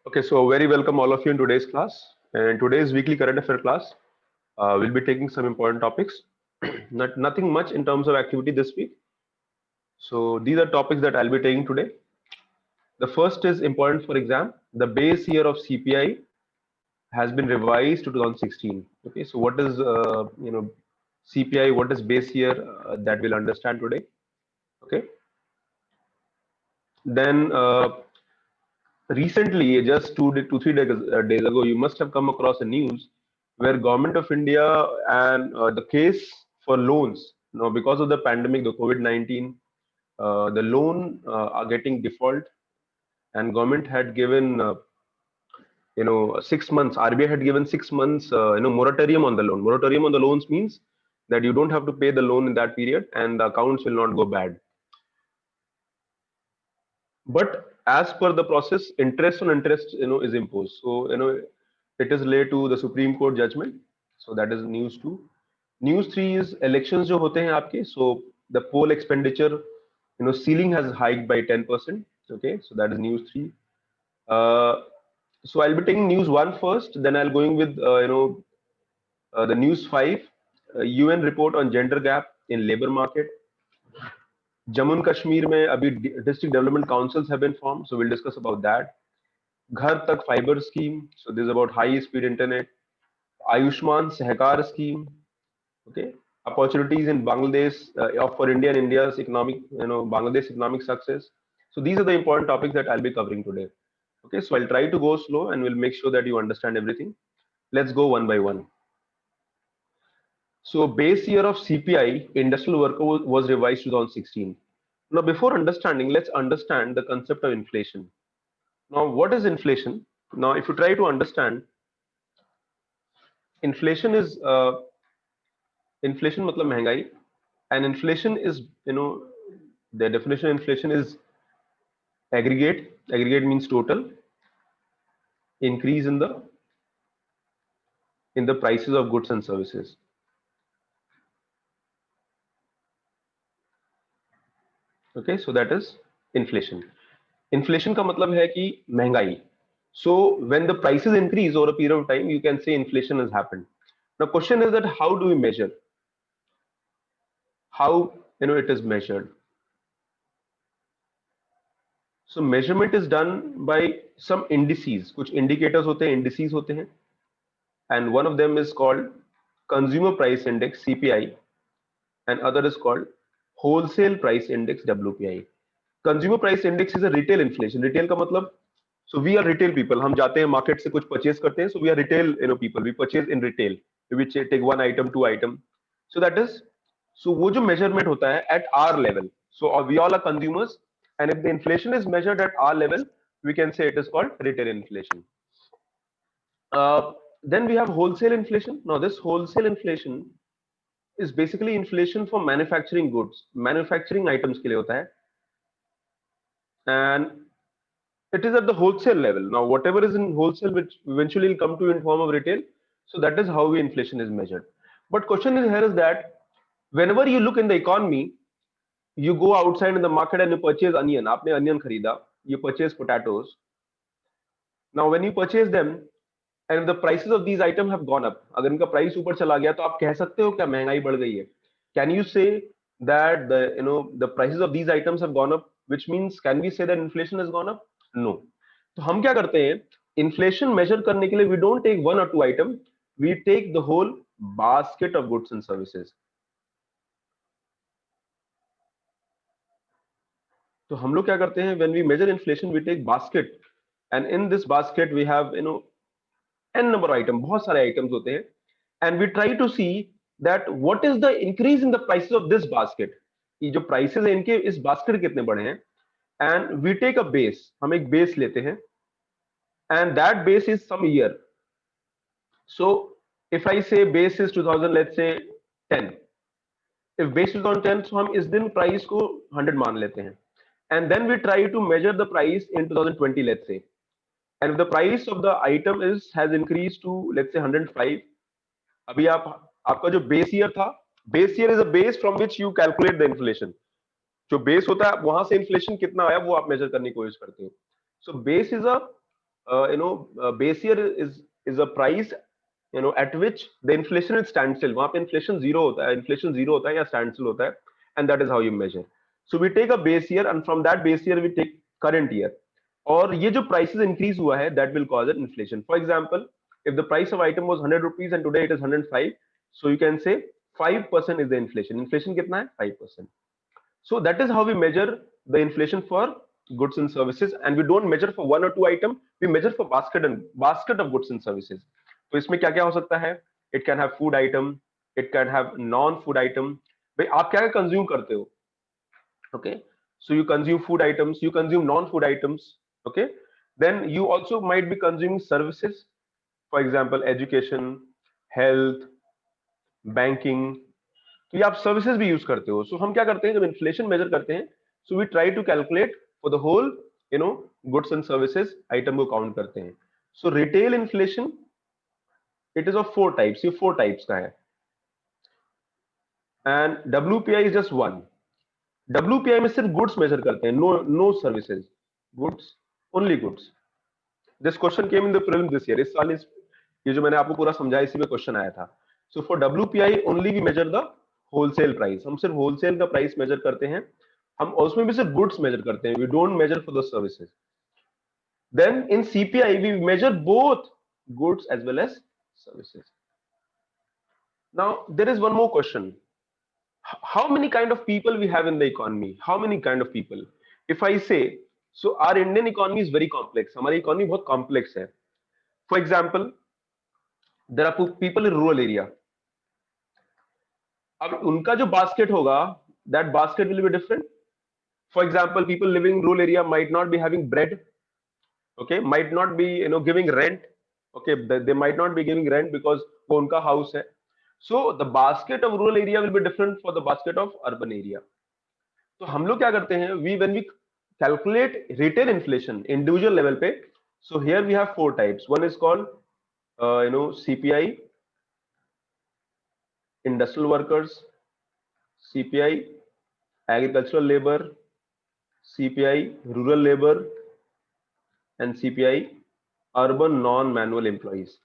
Okay, so very welcome all of you in today's class. And today's weekly current affair class, we'll be taking some important topics. Nothing much in terms of activity this week. So these are topics that I'll be taking today. The first is important for exam. The base year of CPI has been revised to 2016. Okay, so what is CPI? What is base year? That we'll understand today. Okay, then recently, just 3 days, days ago, you must have come across a news where Government of India and the case for loans. Now, because of the pandemic, the COVID-19, the loan are getting default, and government had given 6 months. RBI had given 6 months moratorium on the loan. Moratorium on the loans means that you don't have to pay the loan in that period, and the accounts will not go bad. But as per the process, interest on interest, is imposed. So, it is laid to the Supreme Court judgment. So that is news two. News three is elections जो होते हैं आपके. So the poll expenditure, ceiling has hiked by 10%. Okay, so that is news three. So I'll be taking news one first, then I'll going with the news five, UN report on gender gap in labor market. Jammu and Kashmir में अभी district development councils have been formed, so we'll discuss about that. घर तक fiber scheme, so this is about high speed internet. Ayushman Sehkar scheme, okay. Opportunities in Bangladesh for India and India's economic, Bangladesh economic success. So these are the important topics that I'll be covering today. Okay, so I'll try to go slow and we'll make sure that you understand everything. Let's go one by one. So base year of CPI, industrial worker was revised 2016. Now, before understanding, let's understand the concept of inflation. Now, what is inflation? Now, if you try to understand, inflation is inflation मतलब महंगाई, and inflation is the definition of inflation is aggregate. Aggregate means total increase in the prices of goods and services. Okay, so that is inflation. Inflation का मतलब है कि महंगाई. So when the prices increase over a period of time, you can say inflation has happened. Now, question is that how do we measure? How it is measured? So measurement is done by some indices. कुछ indicators होते हैं, indices होते हैं, and one of them is called Consumer Price Index (CPI), and other is called Wholesale Price Index (WPI). Consumer Price Index is a retail inflation. Retail का मतलब, so we are retail people. हम जाते हैं market से कुछ purchase करते हैं. So we are retail people. We purchase in retail. We take one item, two item. So that is, so वो जो measurement होता है at our level. So we all are consumers, and if the inflation is measured at our level, we can say it is called retail inflation. Then we have wholesale inflation. Now this wholesale inflation is basically inflation for manufacturing goods. Manufacturing items के लिए होता है, and it is at the wholesale level. Now whatever is in wholesale, which eventually will come to in form of retail, so that is how inflation is measured. But question is here is that whenever you look in the economy, you go outside in the market and you purchase onion. आपने onion खरीदा, you purchase potatoes. Now when you purchase them, and if the prices of these items have gone up, अगर इनका price ऊपर चला गया, तो आप कह सकते हो क्या महंगाई बढ़ गई है? Can you say that the prices of these items have gone up, which means can we say that inflation has gone up? No. तो हम क्या करते हैं? Inflation measure करने के लिए we don't take one or two item, we take the whole basket of goods and services. तो हम लोग क्या करते हैं? When we measure inflation, we take basket, and in this basket we have n number of items, बहुत सारे items होते हैं, and we try to see that what is the increase in the prices of this basket. ये जो prices हैं इनके इस basket कितने बढ़े हैं, and we take a base, हम एक base लेते हैं, and that base is some year. So if I say base is 2000, let's say 10. If base is on 10, so हम इस दिन price को 100 मान लेते हैं, and then we try to measure the price in 2020, let's say, and if the price of the item has increased to let's say 105. अभी आपका जो base year था, base year is a base from which you calculate the inflation. जो base होता है वहां से inflation कितना आया वो आप measure करने की कोशिश करते हो. So base is a base year is a price at which the inflation is standstill. वहां पे inflation zero होता है या standstill होता है, and that is how you measure. So we take a base year and from that base year we take current year. और ये जो prices increase हुआ है, that will cause an inflation. For example, if the price of item was 100 rupees and today it is 105, so you can say 5% is the inflation. Inflation कितना है? 5%. So that is how we measure the inflation for goods and services, and we don't measure for one or two item, we measure for basket of goods and services. तो इसमें क्या क्या हो सकता है? It can have food item, it can have non food item. भाई आप क्या क्या कंज्यूम करते हो? Okay, so you consume food items, you consume non food items. Okay, then you also might be consuming services, for example education, health, banking. तो ये आप services भी यूज करते हो. सो हम क्या करते हैं जब इन्फ्लेशन मेजर करते हैं, so we try to calculate for the whole goods and services item को काउंट करते हैं. So retail inflation it is of 4 types. ये 4 टाइप्स का है and WPI is just one. WPI में सिर्फ गुड्स मेजर करते हैं, no services, goods, only goods. This question came in the prelims this year. इस साल ये जो मैंने आपको पूरा समझाया इसी में क्वेश्चन आया था. So for WPI only we measure the wholesale price. हम सिर्फ होलसेल का प्राइस मेजर करते हैं. हम उसमें भी सिर्फ गुड्स मेजर करते हैं. We don't measure for the services. Then in CPI we measure both goods as well as services. Now there is one more question. How many kind of people we have in the economy? How many kind of people? If I say, so our Indian economy is very complex. हमारी economy बहुत complex है. For example, there are people in rural area. अब उनका जो basket होगा, that basket will be different. For example, people living in rural area might not be having bread, okay, might not be giving rent, okay, they might not be giving rent because वो उनका house है. So the basket of rural area will be different for the basket of urban area. तो हम लोग क्या करते हैं, when we calculate retail inflation individual level पे, so here we have 4 types. One is called CPI industrial workers, CPI agricultural labor, CPI rural labor, and CPI urban non-manual employees.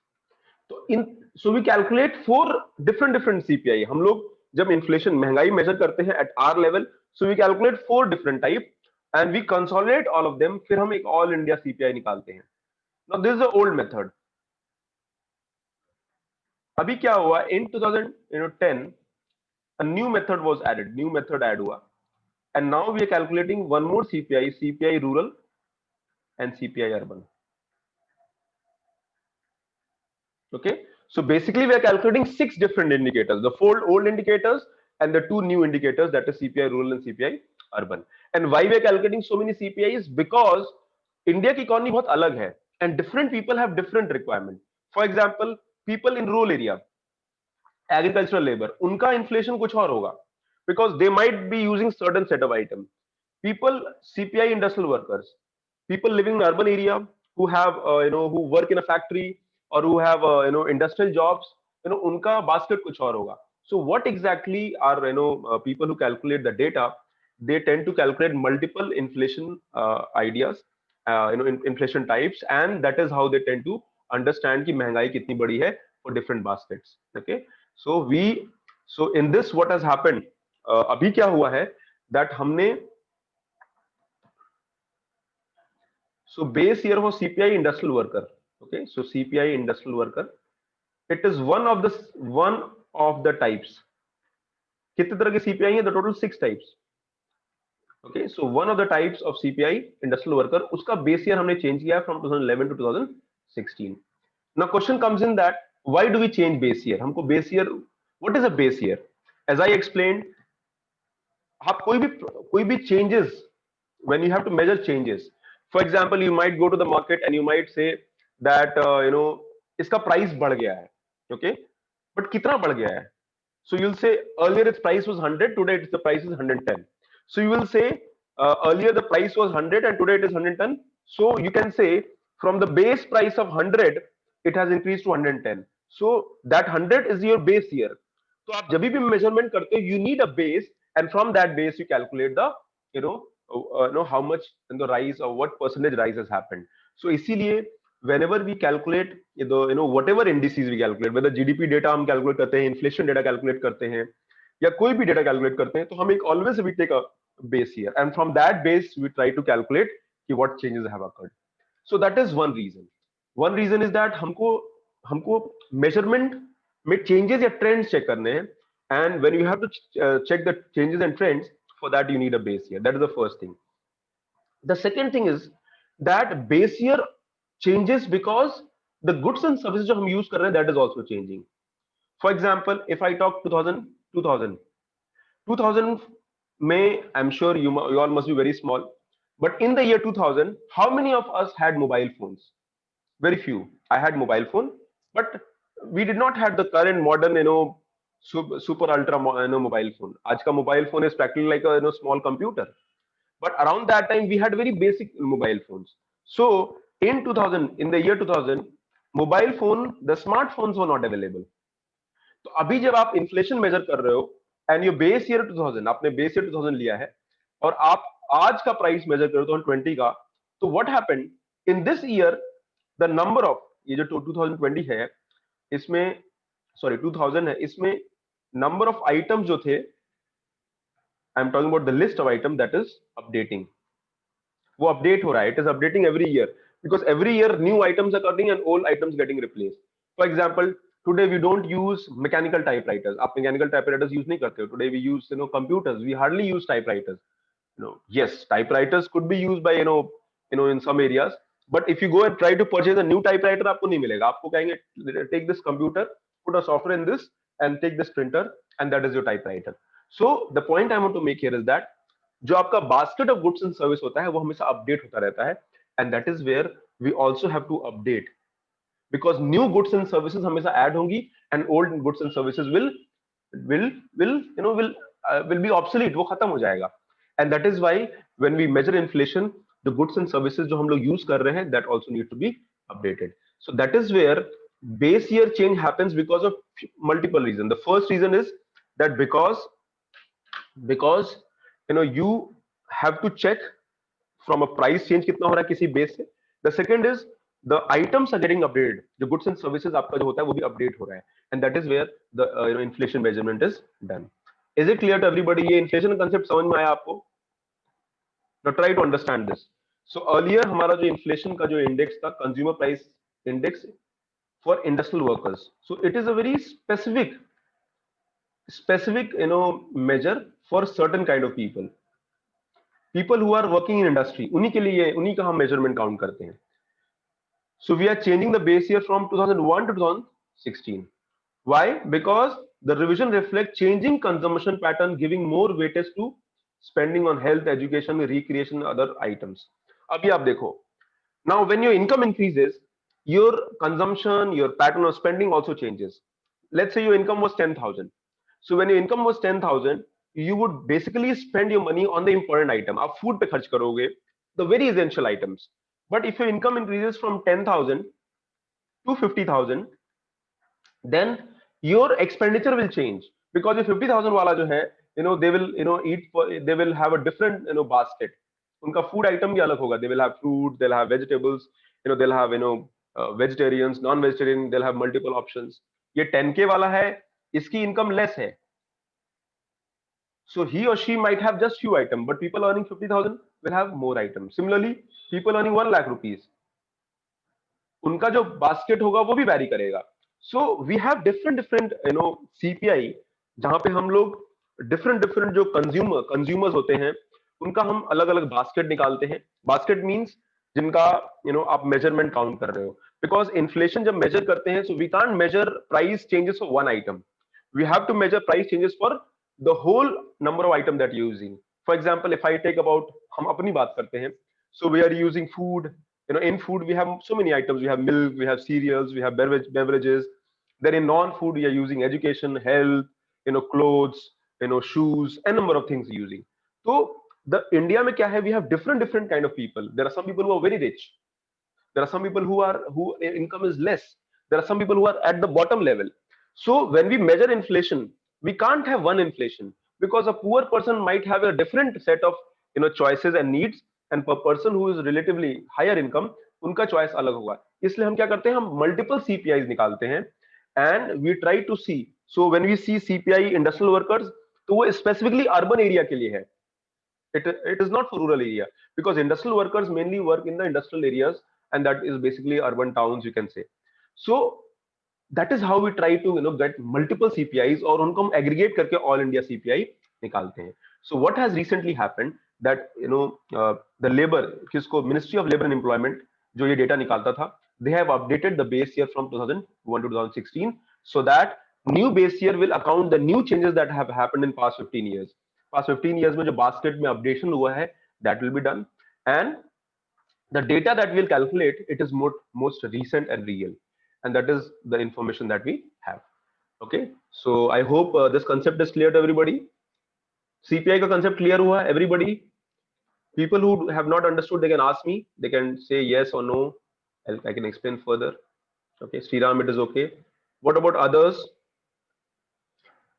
So we calculate 4 different CPI. हम लोग जब inflation महंगाई measure करते हैं at our level, so we calculate 4 different type and we consolidate all of them. फिर हम एक all India CPI निकालते हैं. Now this is the old method. अभी क्या हुआ, in 2010 a new method was added, new method add हुआ. And now we are calculating one more CPI, CPI rural and CPI urban. Okay, so basically we are calculating 6 different indicators, the 4 old indicators and the 2 new indicators, that is CPI rural and CPI urban. And why we are calculating so many CPIs? Because India की economy बहुत अलग है and different people have different requirement. For example, people in rural area, agricultural labor, उनका inflation कुछ और होगा because they might be using certain set of items. People, CPI industrial workers, people living in urban area who have who work in a factory or who have industrial jobs, उनका basket कुछ और होगा. So what exactly are people who calculate the data? They tend to calculate multiple inflation ideas, inflation types, and that is how they tend to understand कि महंगाई कितनी बड़ी है for different baskets. Okay, so in this what has happened, अभी क्या हुआ है that हमने, so base year was CPI industrial worker. Okay, so CPI industrial worker, it is one of the types. कितने तरह के CPI है? The total 6 types. Okay, so one of the types of CPI industrial worker, उसका base year हमने change किया from 2011 to 2016. Now question comes in that why do we change base year? हमको base year, what is a base year? As I explained, आप कोई भी changes, when you have to measure changes, for example you might go to the market and you might say that इसका price बढ़ गया है, okay, but कितना बढ़ गया है? So you'll say earlier its price was 100, today the price is 110. So you will say earlier the price was 100 and today it is 110. So you can say from the base price of 100 it has increased to 110. So that 100 is your base year. तो आप जब भी measurement करते हो, you need a base, and from that base you calculate the how much in the rise or what percentage rise has happened. So इसीलिए whenever we calculate the whatever indices we calculate, whether GDP data हम calculate करते हैं, inflation data calculate करते हैं, या कोई भी data calculate करते हैं, तो हम एक always we take a base year and from that base we try to calculate कि what changes have occurred. So that is one reason. One reason is that हमको हमको measurement में changes या trends check करने हैं, and when you have to check the changes and trends, for that you need a base year. That is the first thing. The second thing is that base year changes because the goods and services जो हम use कर रहे हैं, that is also changing. For example, if I talk 2000 में, I'm sure you all must be very small, but in the year 2000, how many of us had mobile phones? Very few. I had mobile phone, but we did not have the current modern, super ultra, mobile phone. आज का mobile phone is practically like a small computer. But around that time we had very basic mobile phones. So in 2000, in the year 2000, mobile phone, the smartphones were not available. तो अभी जब आप inflation major कर रहे हो and your base year 2000, आपने base year 2000 लिया है और आप आज का प्राइस मेजर कर रहे हो 2020 का, तो what happened in this year, the number of, ये जो 2020 है इसमें, सॉरी 2000 है, इसमें नंबर ऑफ आइटम्स जो थे, I am talking about the list of item that is updating, वो अपडेट हो रहा है, it is updating every year, because every year new items are coming and old items getting replaced. For example, today we don't use mechanical typewriters, आप mechanical typewriters use नहीं करते हो. Today we use computers, we hardly use typewriters. Yes, typewriters could be used by in some areas, but if you go and try to purchase a new typewriter, आपको नहीं मिलेगा. आपको कहेंगे take this computer, put a software in this and take this printer, and that is your typewriter. So the point I want to make here is that जो आपका basket of goods and service होता है वो हमेशा update होता रहता है, and that is where we also have to update, because new goods and services हमेशा add होंगी and old goods and services will be obsolete, वो खत्म हो जाएगा. And that is why when we measure inflation, the goods and services जो हम लोग use कर रहे हैं, that also need to be updated. So that is where base year change happens because of multiple reasons. The first reason is that because you have to check from a price change कितना हो रहा है किसी base से. The second is the items are getting updated, the goods and services आपका जो होता है वो भी update हो रहा है, and that is where the inflation measurement is done. Is it clear to everybody? ये inflation concept समझ में आया आपको? Now try to understand this. So earlier हमारा जो inflation का जो index था, consumer price index for industrial workers. So it is a very specific measure for certain kind of people who are working in industry. उन्हीं के लिए, उन्हीं का हम measurement count करते हैं. So we are changing the base year from 2001 to 2016. Why? Because the revision reflects changing consumption pattern, giving more weightage to spending on health, education, recreation, other items. अभी आप देखो. Now, when your income increases, your consumption, your pattern of spending also changes. Let's say your income was 10,000. So when your income was 10,000, you would basically spend your money on the important item. आप food पे खर्च करोगे, the very essential items. But if your income increases from 10,000 to 50,000, then your expenditure will change, because your 50,000 वाला जो है, they will eat they will have a different basket. उनका food item भी अलग होगा. They will have fruit, they'll have vegetables, they'll have vegetarians, non-vegetarian, they'll have multiple options. ये 10K वाला है, इसकी income less है, so he or she might have just few items, but people earning 50,000 will have more items. Similarly, people earning 1 lakh rupees, उनका जो basket होगा वो भी vary करेगा. So we have different CPI, जहां पे हम लोग different जो consumers होते हैं, उनका हम अलग अलग basket निकालते हैं. Basket means जिनका आप measurement count कर रहे हो, because inflation जब measure करते हैं, so we can't measure price changes for one item. We have to measure price changes for the whole number of item that you're using. For example, if I take about, हम अपनी बात करते हैं, so we are using food. In food we have so many items. We have milk, we have cereals, we have beverages. Then in non-food we are using education, health, clothes, shoes, a number of things using. So the India में क्या है, we have different kind of people. There are some people who are very rich. There are some people who income is less. There are some people who are at the bottom level. So when we measure inflation, we can't have one inflation, because a poor person might have a different set of choices and needs, and per person who is relatively higher income उनका choice अलग होगा, इसलिए हम क्या करते हैं, हम multiple CPI निकालते हैं and we try to see. So when we see CPI industrial workers, तो वो स्पेसिफिकली अर्बन एरिया के लिए है. It is not for rural area, because industrial workers mainly work in the industrial areas, and that is basically urban towns, you can say. So that is how we try to get multiple CPIs, और उनको हम aggregate करके all India CPI निकालते हैं. So what has recently happened that the labor, किसको, Ministry of Labor and Employment जो ये data निकालता था, they have updated the base year from 2001 to 2016, so that new base year will account the new changes that have happened in past 15 years. Past 15 years में जो basket में updation हुआ है, that will be done, and the data that we'll calculate, it is most recent and real, and that is the information that we have. Okay, so I hope this concept is clear to everybody. CPI का concept clear हुआ everybody? People who have not understood, they can ask me, they can say yes or no. I can explain further. Okay, Sriram, it is okay. What about others?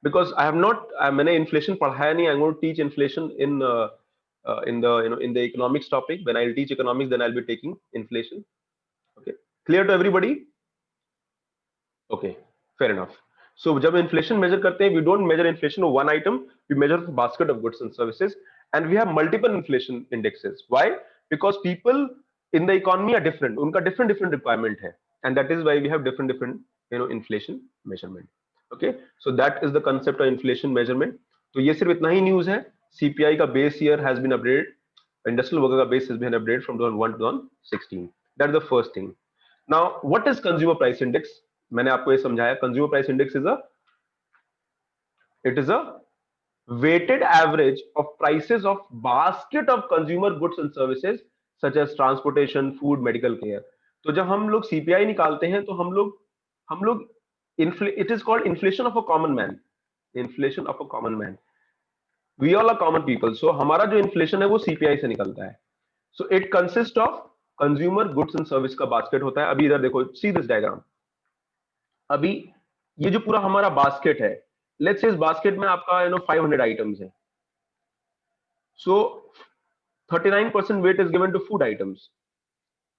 Because I have not, मैंने inflation पढ़ाया नहीं. I'm going to teach inflation in the in the economics topic. When I'll teach economics, then I'll be taking inflation. Okay, clear to everybody? Okay, fair enough. So जब inflation measure करते हैं, we don't measure inflation of one item, we measure the basket of goods and services, and we have multiple inflation indexes. Why? Because people in the economy are different, उनका different requirement है, and that is why we have different inflation measurement. Okay, so that is the concept of inflation measurement. तो ये सिर्फ इतना ही news है. CPI का base year has been updated, industrial worker का base has been updated from 2001 to 2016. That's the first thing. Now, what is consumer price index? मैंने आपको ये समझाया. Consumer price index is a weighted average of prices of basket of consumer goods and services such as transportation, food, medical care. तो जब हम लोग CPI निकालते हैं, तो हम लोग it is called inflation of a common man. Inflation of a common man. We all are common people. So हमारा जो inflation है वो CPI से निकलता है. So it consists of consumer goods and service का basket होता है. अभी इधर देखो, see this diagram. अभी ये जो पूरा हमारा बास्केट है, लेट्स से इस बास्केट में आपका 500 आइटम्स है. सो 39% weight is given to food items.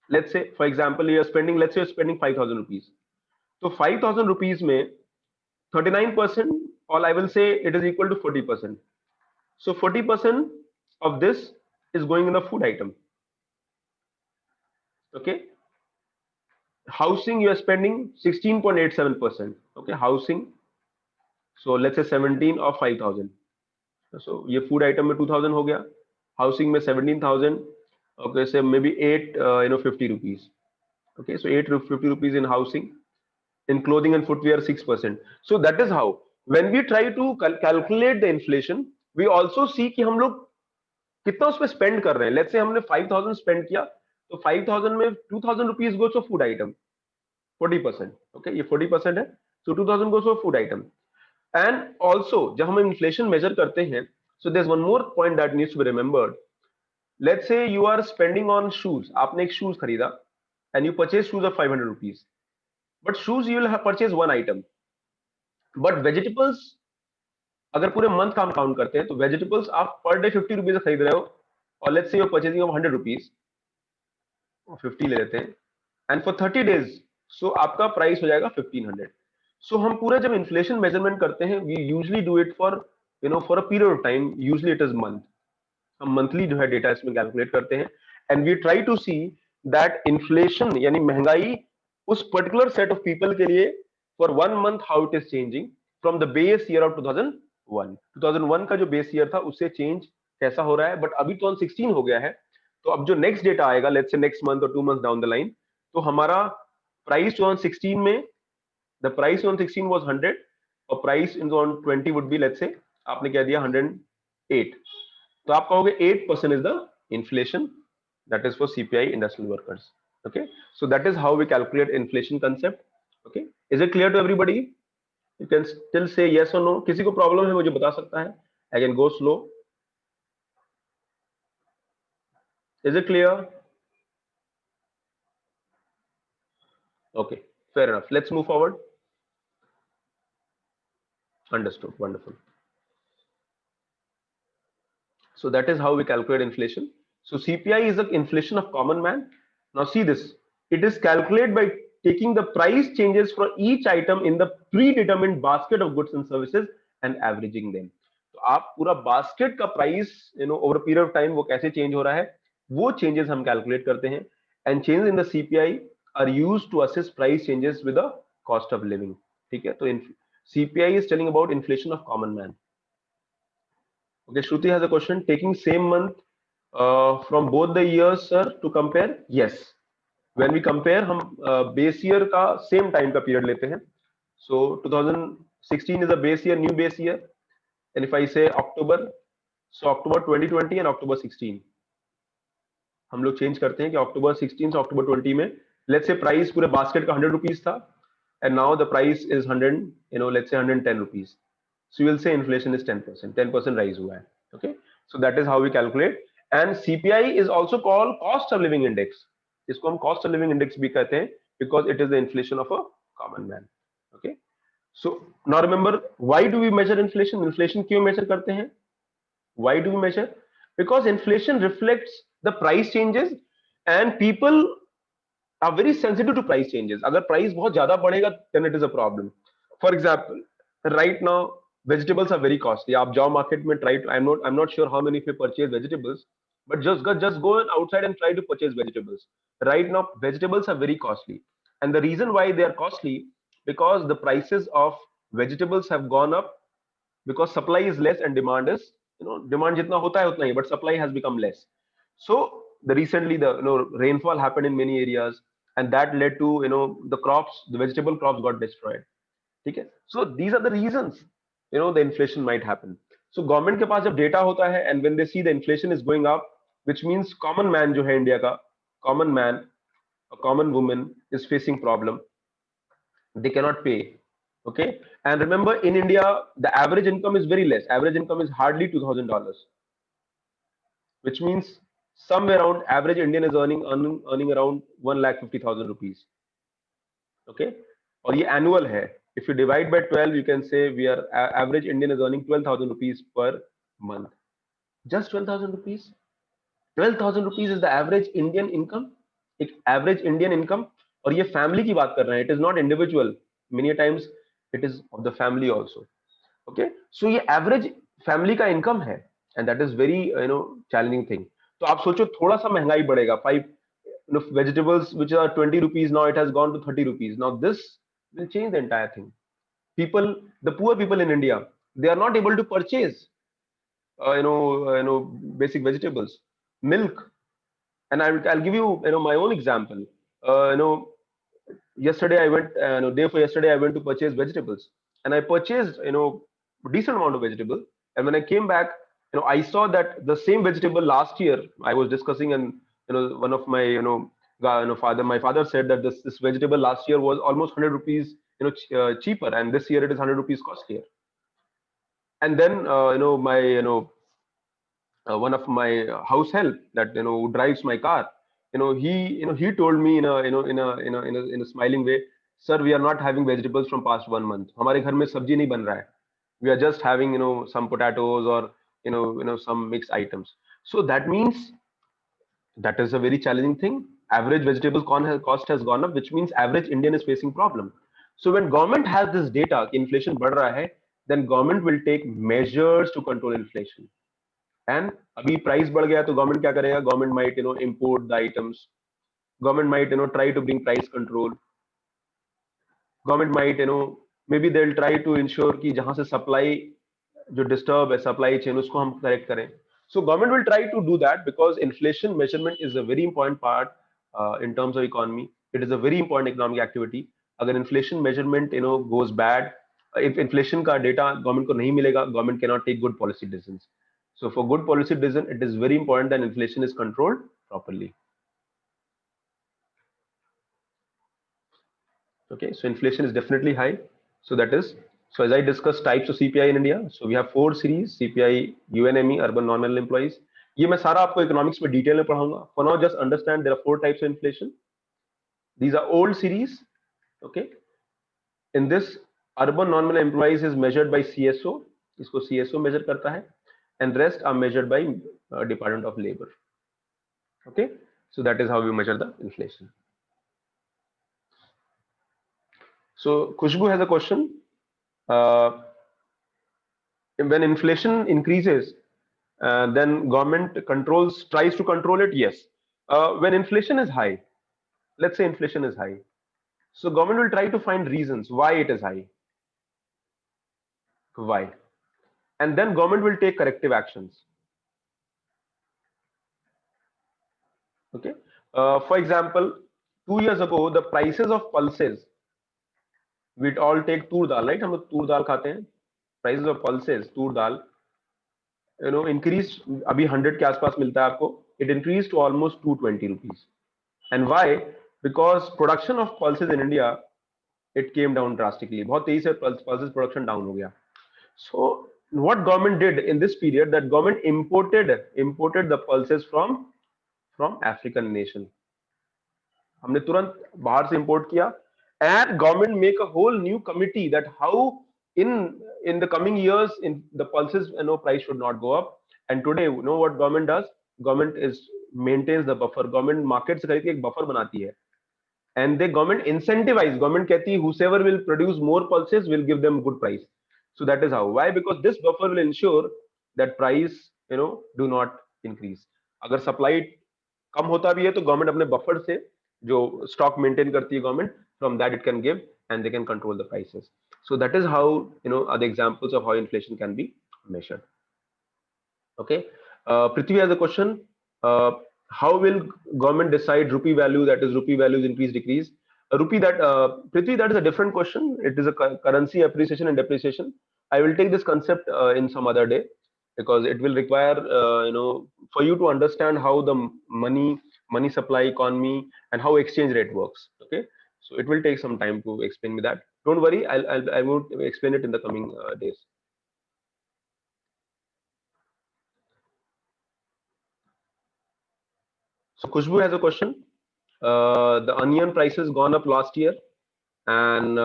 Let's say for example you are spending, let's say you're spending 5,000 rupees. तो 5,000 rupees में 39%, or I will say it is equal to 40%. So 40% of this is going in the food item. Okay, housing you are spending 16.87%. okay, housing, so let's say 17 of 5,000. so ये food item में 2,000 हो गया, housing में 17,000. okay, so maybe 8 50 rupees. okay, so 850 rupees in housing. in clothing and footwear 6%. so that is how when we try to calculate the inflation, we also see कि हम लोग कितना उस पे स्पेंड कर रहे हैं. लेट्स से हमने 5,000 स्पेंड किया, तो 5,000 में 2,000 rupees goes for food item, 40%. Okay, ये 40% है. So 2,000 goes for food item. And also जब हम इन्फ्लेशन मेजर करते हैं, so there is one more point that needs to be remembered. Let's say you are spending on shoes. आपने एक shoes खरीदा and you purchase shoes of 500 rupees, but shoes you will have purchase one item. But vegetables अगर पूरे month का हम count करते हैं, तो वेजिटेबल्स आप पर डे 50 रुपीज खरीद रहे हो, और let's say you are purchasing of 100 rupees, 50 ले लेते हैं, एंड फॉर 30 डेज, सो आपका प्राइस हो जाएगा 1500. सो हम पूरा जब इन्फ्लेशन मेजरमेंट करते हैं, we usually do it for for a period of time. Usually it is month. हम मंथली जो है डेटा इसमें कैलकुलेट करते हैं, and we try to see that inflation यानी महंगाई उस पर्टिकुलर सेट ऑफ पीपल के लिए for 1 month how it is changing from the base year of 2001 का जो बेस ईयर था उससे चेंज कैसा हो रहा है. बट अभी 2016 हो गया है, तो अब जो नेक्स्ट डेटा आएगा, लेट्स से नेक्स्ट मंथ और 2 मंथ डाउन द लाइन, तो हमारा प्राइस 2016 में, द प्राइस 2016 वाज 100, और price in 2020 would be, let's say आपने क्या दिया, 108. तो आप कहोगे 8% is the inflation, that is for CPI industrial workers. Okay, so that is how we calculate inflation concept. Okay, is it clear to everybody? You can still say yes और no. किसी को problem है मुझे बता सकता है. I can go slow. Is it clear? Okay, fair enough. Let's move forward. Understood. Wonderful. So that is how we calculate inflation. So CPI is the inflation of common man. Now see this. It is calculated by taking the price changes for each item in the predetermined basket of goods and services and averaging them. तो आप पूरा basket का price over period of time वो कैसे change हो रहा है, वो चेंजेस हम कैलकुलेट करते हैं. And change in the CPI are used to assess price changes with the cost of living. ठीक है, तो CPI is telling about inflation of common man. Okay, Shruti has a question. Taking same month from both the years, sir, to compare? Yes. When we compare, हम base year का same time का period लेते हैं. So 2016 is a base year, new base year. And if I say October, so October 2020 and October 16. हम लोग change करते हैं कि October 16 से October 20 में, let's say price पूरे basket का 100 rupees था, and now the price is 100, let's say 110 rupees. So you will say inflation is 10%. 10% rise हुआ है. Okay, so that is how we calculate. And CPI is also called cost of living index. इसको हम cost of living index भी कहते हैं because it is the inflation of a common man. Okay, so now remember, why do we measure inflation? Inflation क्यों measure करते हैं? Why do we measure? Because inflation reflects the price changes and people are very sensitive to price changes. अगर price बहुत ज्यादा बढ़ेगा then it is a problem. For example, right now vegetables are very costly. आप जाओ market में try to, I'm not sure how many of you purchase vegetables, but just go outside and try to purchase vegetables. Right now vegetables are very costly, and the reason why they are costly because the prices of vegetables have gone up because supply is less and demand is, demand जितना होता है उतना ही, but supply has become less. So the recently the rainfall happened in many areas, and that led to the vegetable crops got destroyed. Okay, so these are the reasons the inflation might happen. So government के पास जब data होता है and when they see the inflation is going up, which means common man जो है India का, common man, a common woman is facing problem, they cannot pay. Okay, and remember in India the average income is very less. Average income is hardly $2,000, which means somewhere around average Indian is earning around 1,50,000 rupees. Okay, और ये annual है. If you divide by 12, you can say we are average Indian is earning 12,000 rupees per month. Just 12,000 rupees. 12,000 rupees is the average Indian income. एक average Indian income, और ये family की बात कर रहे हैं. It is not individual. Many times it is of the family also. Okay, so ये average family का income है, and that is very challenging thing. तो आप सोचो थोड़ा सा महंगाई बढ़ेगा, 5 vegetables which are 20 rupees, now it has gone to 30 rupees. Now this will change the entire thing. People, the poor people in India, they are not able to purchase basic vegetables, milk. And I'll give you my own example. Yesterday I went day for yesterday I went to purchase vegetables, and I purchased decent amount of vegetable. And when I came back, I saw that the same vegetable last year I was discussing, and one of my my father said that this vegetable last year was almost 100 rupees cheaper, and this year it is 100 rupees costlier. And then my one of my house help that who drives my car, he told me in a smiling way, sir, we are not having vegetables from past 1 month. हमारे घर में सब्जी नहीं बन रहा है. We are just having some potatoes or some mixed items. So that means that is a very challenging thing. Average vegetable cost has gone up, which means average Indian is facing problem. So when government has this data कि inflation बढ़ रहा है, then government will take measures to control inflation. And अभी price बढ़ गया तो government क्या करेगा? Government might import the items. Government might try to bring price control. Government might maybe they'll try to ensure कि जहां से supply जो disturb है supply chain उसको हम correct करें. So government will try to do that because inflation measurement is a very important part in terms of economy. It is a very important economic activity. अगर inflation measurement goes bad, if inflation का data government को नहीं मिलेगा, government cannot take good policy decisions. So for good policy decision, it is very important that inflation is controlled properly. Okay, so inflation is definitely high. So that is, so as I discussed types of CPI in India, so we have 4 series: CPI, UNME, urban non-mineral employees. ये मैं सारा आपको economics में detail में पढ़ाऊंगा. For now, just understand there are 4 types of inflation. These are old series. Okay, in this urban non-mineral employees is measured by CSO. इसको CSO measure करता है, and rest are measured by Department of Labor. Okay, so that is how we measure the inflation. So Khushbu has a question. uh, when inflation increases, then government tries to control it. Yes. When inflation is high, let's say inflation is high, so government will try to find reasons why it is high. Why? And then government will take corrective actions. Okay. For example, 2 years ago, the prices of pulses, we all take tur dal, right? हम लोग tur dal खाते हैं. Prices of pulses, tur dal, increased. अभी 100 के आसपास मिलता है आपको. It increased to almost 220 rupees. And why? Because production of pulses in India, it came down drastically. बहुत तेजी से pulses production down हो गया. So what government did in this period, that government imported the pulses from African nation. हमने तुरंत बाहर से import किया. And government make a whole new committee that how in the coming years in the pulses price should not go up. And today what government does, government is maintains the buffer. Government market से खरीद के एक buffer बनाती है. And the government incentivize, government कहती है whosoever will produce more pulses will give them good price. So that is how. Why? Because this buffer will ensure that price do not increase. अगर supply कम होता भी है तो government अपने buffer से जो स्टॉक मेंटेन करती है government, from that it can give and they can control the prices. So that is how are the examples of how inflation can be measured. Okay. Prithvi has a question. How will government decide rupee value, that is rupee values increase decrease? Rupee, that Prithvi, that is a different question. It is a currency appreciation and depreciation. I will take this concept in some other day, because it will require for you to understand how the money supply economy and how exchange rate works. Okay. So it will take some time to explain me that. Don't worry, I will explain it in the coming days. So Khushbu has a question. The onion prices gone up last year, and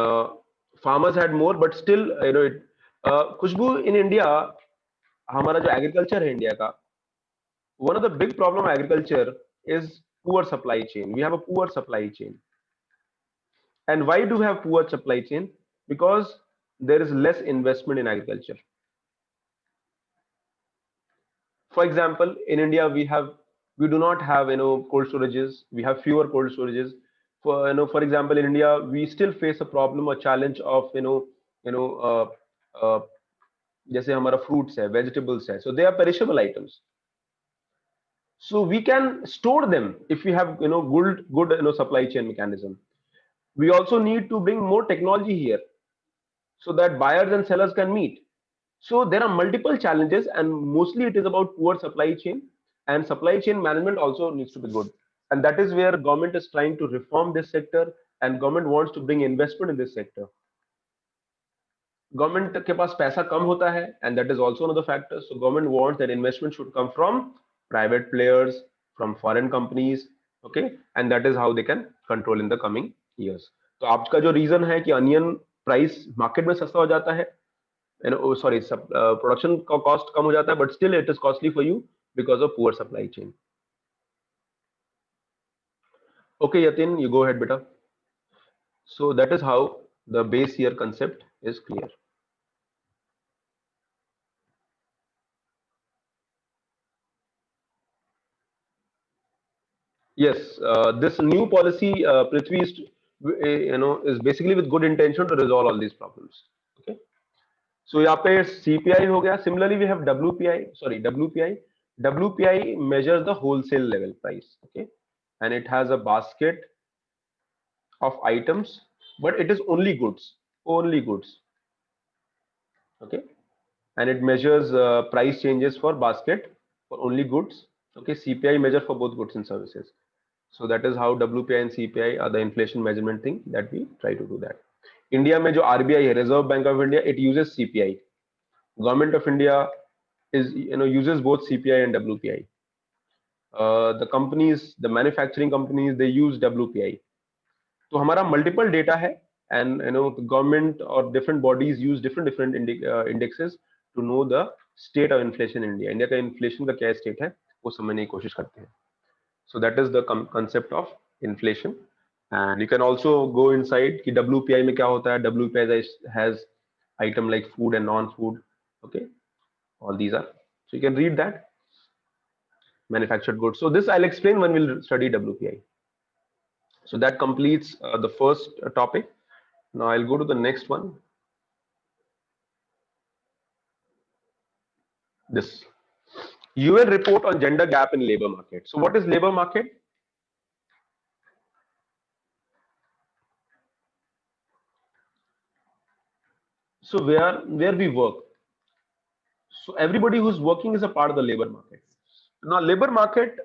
farmers had more, but still Khushbu, in India, हमारा जो agriculture है India का, one of the big problem of agriculture is poor supply chain. We have a poor supply chain. And why do we have poor supply chain? Because there is less investment in agriculture. For example, in India, we do not have cold storages. We have fewer cold storages. For example, in India, we still face a problem, a challenge of uh, जैसे हमारा fruits है, vegetables है, so they are perishable items. So we can store them if we have good supply chain mechanism. We also need to bring more technology here, so that buyers and sellers can meet. So there are multiple challenges, and mostly it is about poor supply chain, and supply chain management also needs to be good. And that is where government is trying to reform this sector, and government wants to bring investment in this sector. Government के पास पैसा कम होता है, and that is also another factor. So government wants that investment should come from private players, from foreign companies. Okay. And that is how they can control in the coming years. तो आपका जो reason है कि onion price market में सस्ता हो जाता है, sorry, production cost कम हो जाता है, but still it is costly for you because of poor supply chain. Okay, Yatin, you go ahead, beta. So that is how the base year concept is clear. Yes, this new policy, Prithvi, is basically with good intention to resolve all these problems. Okay. So यहाँ पे CPI हो गया. Similarly, we have WPI. Sorry, WPI. WPI measures the wholesale level price. Okay, and it has a basket of items, but it is only goods. Only goods. Okay, and it measures price changes for basket for only goods. Okay, CPI measure for both goods and services. So that is how WPI and CPI are the inflation measurement thing that we try to do that. India में जो RBI है, Reserve Bank of India, it uses CPI. Government of India is uses both CPI and WPI. The companies, the manufacturing companies, they use WPI. तो हमारा multiple data है, and the government or different bodies use different indexes to know the state of inflation in India. India का inflation का क्या state है वो समझने की कोशिश करते हैं. So that is the concept of inflation. And you can also go inside कि WPI में क्या होता है. WPI has item like food and non-food. Okay, all these are, so you can read that. Manufactured goods. So this I'll explain when we'll study WPI. So that completes the first topic. Now I'll go to the next one. This UN report on gender gap in labor market. So what is labor market? So where we work. So everybody who's working is a part of the labor market. Now labor market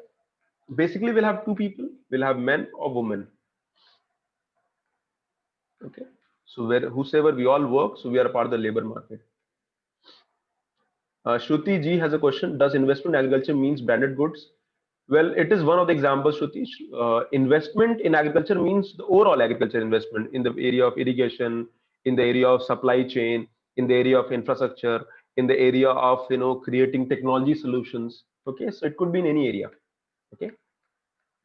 basically will have two people. We'll have men or women. Okay. So whosoever we all work, so we are a part of the labor market. Shruti ji has a question. Does investment in agriculture means branded goods? Well, it is one of the examples, Shruti. Investment in agriculture means the overall agriculture investment in the area of irrigation, in the area of supply chain, in the area of infrastructure, in the area of creating technology solutions. Okay, so it could be in any area. Okay,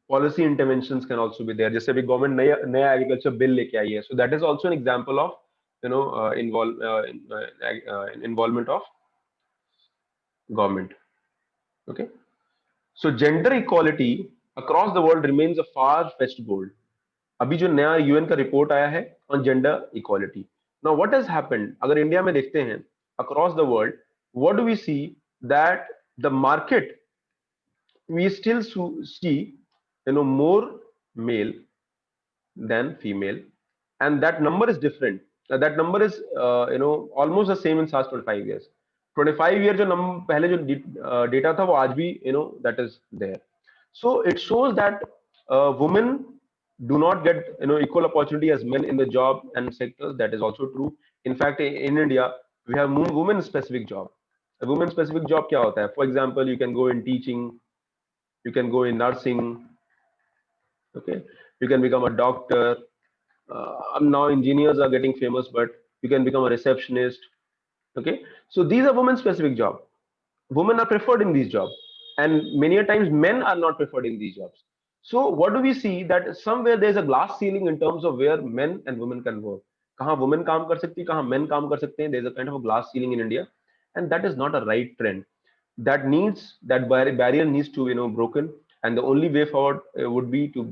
policy interventions can also be there. जैसे अभी government नया agriculture bill लेके आई है, so that is also an example of involvement of government. Okay. So gender equality across the world remains a far-fetched goal. अभी जो नया UN का report आया है on gender equality. Now what has happened? अगर India में देखते हैं across the world, what do we see that the market we still see more male than female, and that number is different. That number is almost the same in past 25 years. 25 year जो पहले जो data था वो आज भी that is there. So it shows that women do not get equal opportunity as men in the job and sectors. That is also true. In fact, in India we have women specific job. A women specific job क्या होता है? For example, you can go in teaching, you can go in nursing. Okay, you can become a doctor. Now engineers are getting famous, but you can become a receptionist. Okay, so these are women specific jobs. Women are preferred in these jobs, and many a times men are not preferred in these jobs. So what do we see? That somewhere there's a glass ceiling in terms of where men and women can work. कहाँ women काम कर सकती है, कहाँ men काम कर सकते हैं. There's a kind of a glass ceiling in India, and that is not a right trend. That barrier needs to broken, and the only way forward would be to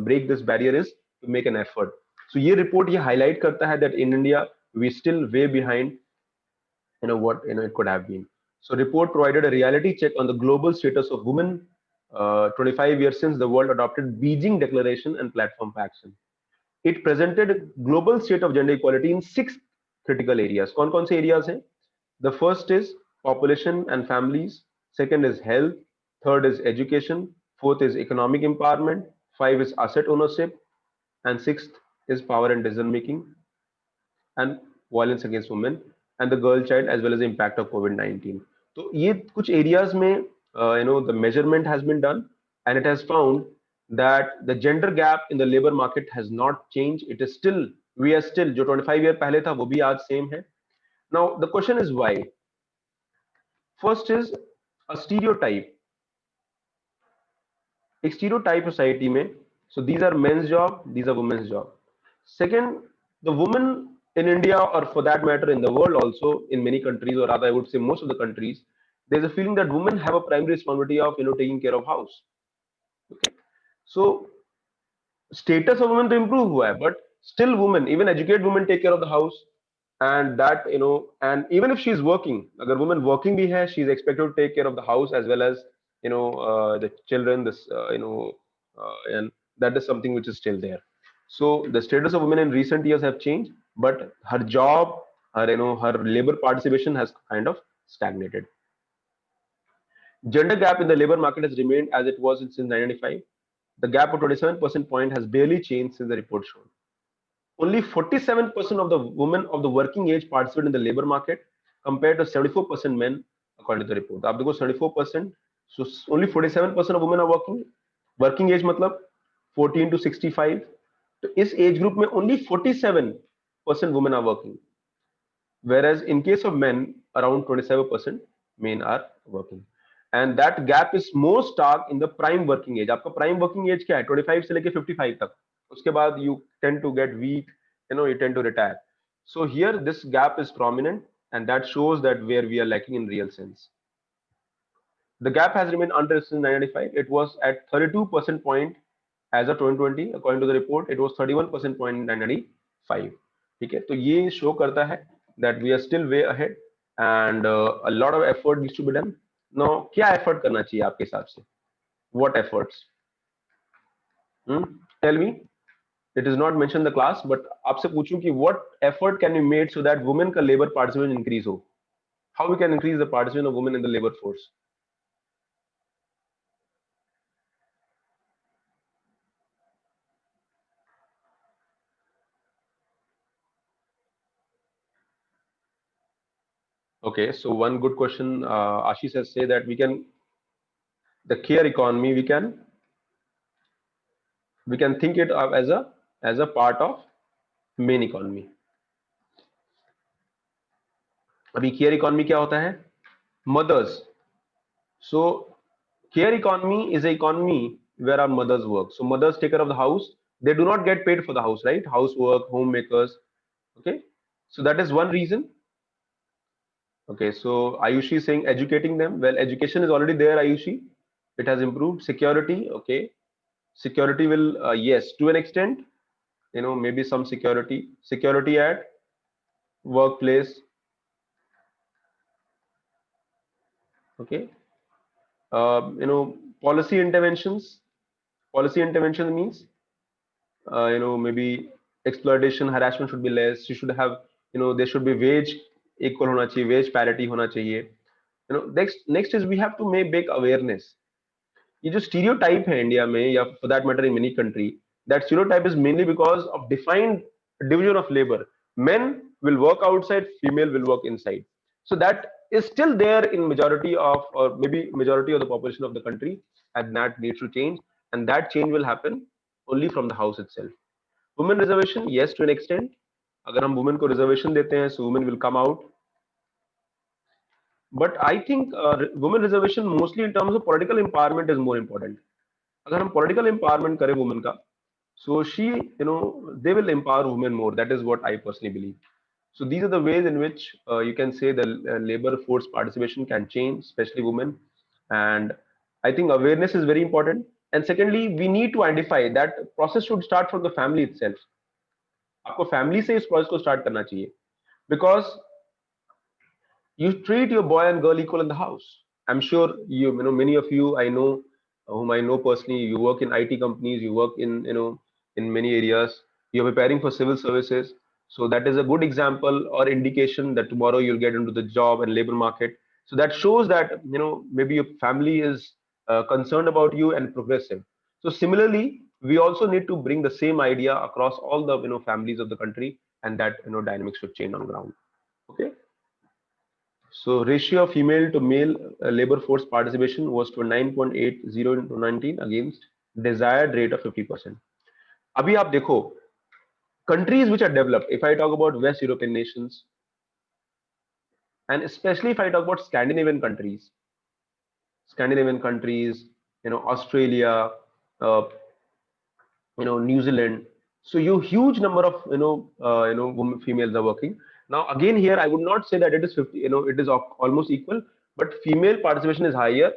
break this barrier is to make an effort. So ये report ये highlight करता है that in India we still way behind what it could have been. So report provided a reality check on the global status of women 25 years since the world adopted Beijing Declaration and Platform for Action. It presented global state of gender equality in 6 critical areas. कौन-कौन से areas हैं? The first is population and families. Second is health. Third is education. Fourth is economic empowerment. 5 is asset ownership. And sixth is power and decision making and violence against women and the girl child, as well as the impact of COVID-19. So ये कुछ areas में the measurement has been done, and it has found that the gender gap in the labor market has not changed. It is still, we are still जो 25 year पहले था वो भी आज same है. Now the question is why. First is a stereotype. एक stereotype society में, so these are men's job, these are women's job. Second, the woman in India, or for that matter in the world also, in many countries, or rather I would say most of the countries, there's a feeling that women have a primary responsibility of taking care of house. Okay, so status of women to improve हुआ है, but still women, even educated women, take care of the house, and that and even if she's working, अगर woman working भी है, she's expected to take care of the house as well as the children, this and that is something which is still there. So the status of women in recent years have changed, but her job, her labor participation has kind of stagnated. Gender gap in the labor market has remained as it was since 1995. The gap of 27% point has barely changed since the report showed. Only 47% of the women of the working age participate in the labor market compared to 74% men according to the report. आप देखो 74%, so only 47% of women are working. Working age मतलब 14 to 65. तो इस age group में only 47% women are working. Whereas in case of men, around 27% men are working. And that gap is more stark in the prime working age. आपका prime working age क्या है? 25 से लेके 55 तक. उसके बाद you tend to get weak, you tend to retire. So here this gap is prominent, and that shows that where we are lacking in real sense. The gap has remained unreduced since 1995. It was at 32% point as of 2020. According to the report, it was 31% point in 1995. ठीक है, तो ये show करता है that we are still way ahead, and a lot of effort needs to be done. Now, क्या effort करना चाहिए आपके हिसाब से? What efforts? Tell me. It is not mentioned in the class, but आपसे पूछूं कि what effort can be made so that women का labor participation increase हो? How we can increase the participation of women in the labor force? Okay, so one good question, Ashish has say that we can, the care economy, we can think it of as a part of main economy. अभी care economy क्या होता है? Mothers. So care economy is a economy where our mothers work. So mothers take care of the house. They do not get paid for the house, right? Housework, homemakers. Okay, so that is one reason. Okay, so Ayushi is saying educating them. Well, education is already there, Ayushi. It has improved. Security, okay. Security will, yes, to an extent, maybe some security at workplace, okay. Policy interventions. Policy intervention means, maybe exploitation, harassment should be less. You should have, there should be wage equal होना चाहिए, wage parity होना चाहिए. Next is we have to make awareness. ये जो stereotype है India में या for that matter in many country, that stereotype is mainly because of defined division of labor. Men will work outside, female will work inside. So that is still there in majority of, or maybe majority of the population of the country, and that needs to change, and that change will happen only from the house itself. Women reservation, yes, to an extent. अगर हम women को reservation देते हैं, so women will come out. But I think women reservation mostly in terms of political empowerment is more important. अगर हम political empowerment करें women का, so they will empower women more. That is what I personally believe. So these are the ways in which you can say the labor force participation can change, especially women. And I think awareness is very important. And secondly, we need to identify that process should start from the family itself. आपको family से इस process को start करना चाहिए, because you treat your boy and girl equal in the house. I'm sure many of you I know, whom I know personally, you work in IT companies, you work in many areas, you're preparing for civil services. So that is a good example or indication that tomorrow you'll get into the job and labor market. So that shows that maybe your family is concerned about you and progressive. So similarly, we also need to bring the same idea across all the families of the country, and that dynamics should change on ground. Okay. So ratio of female to male labor force participation was to 9.80 in 2019 against desired rate of 50%. अभी आप देखो, countries which are developed, if I talk about West European nations, and especially if I talk about Scandinavian countries, Australia, uh, New Zealand. So you huge number of women, females are working. Now again here I would not say that it is 50, it is almost equal, but female participation is higher,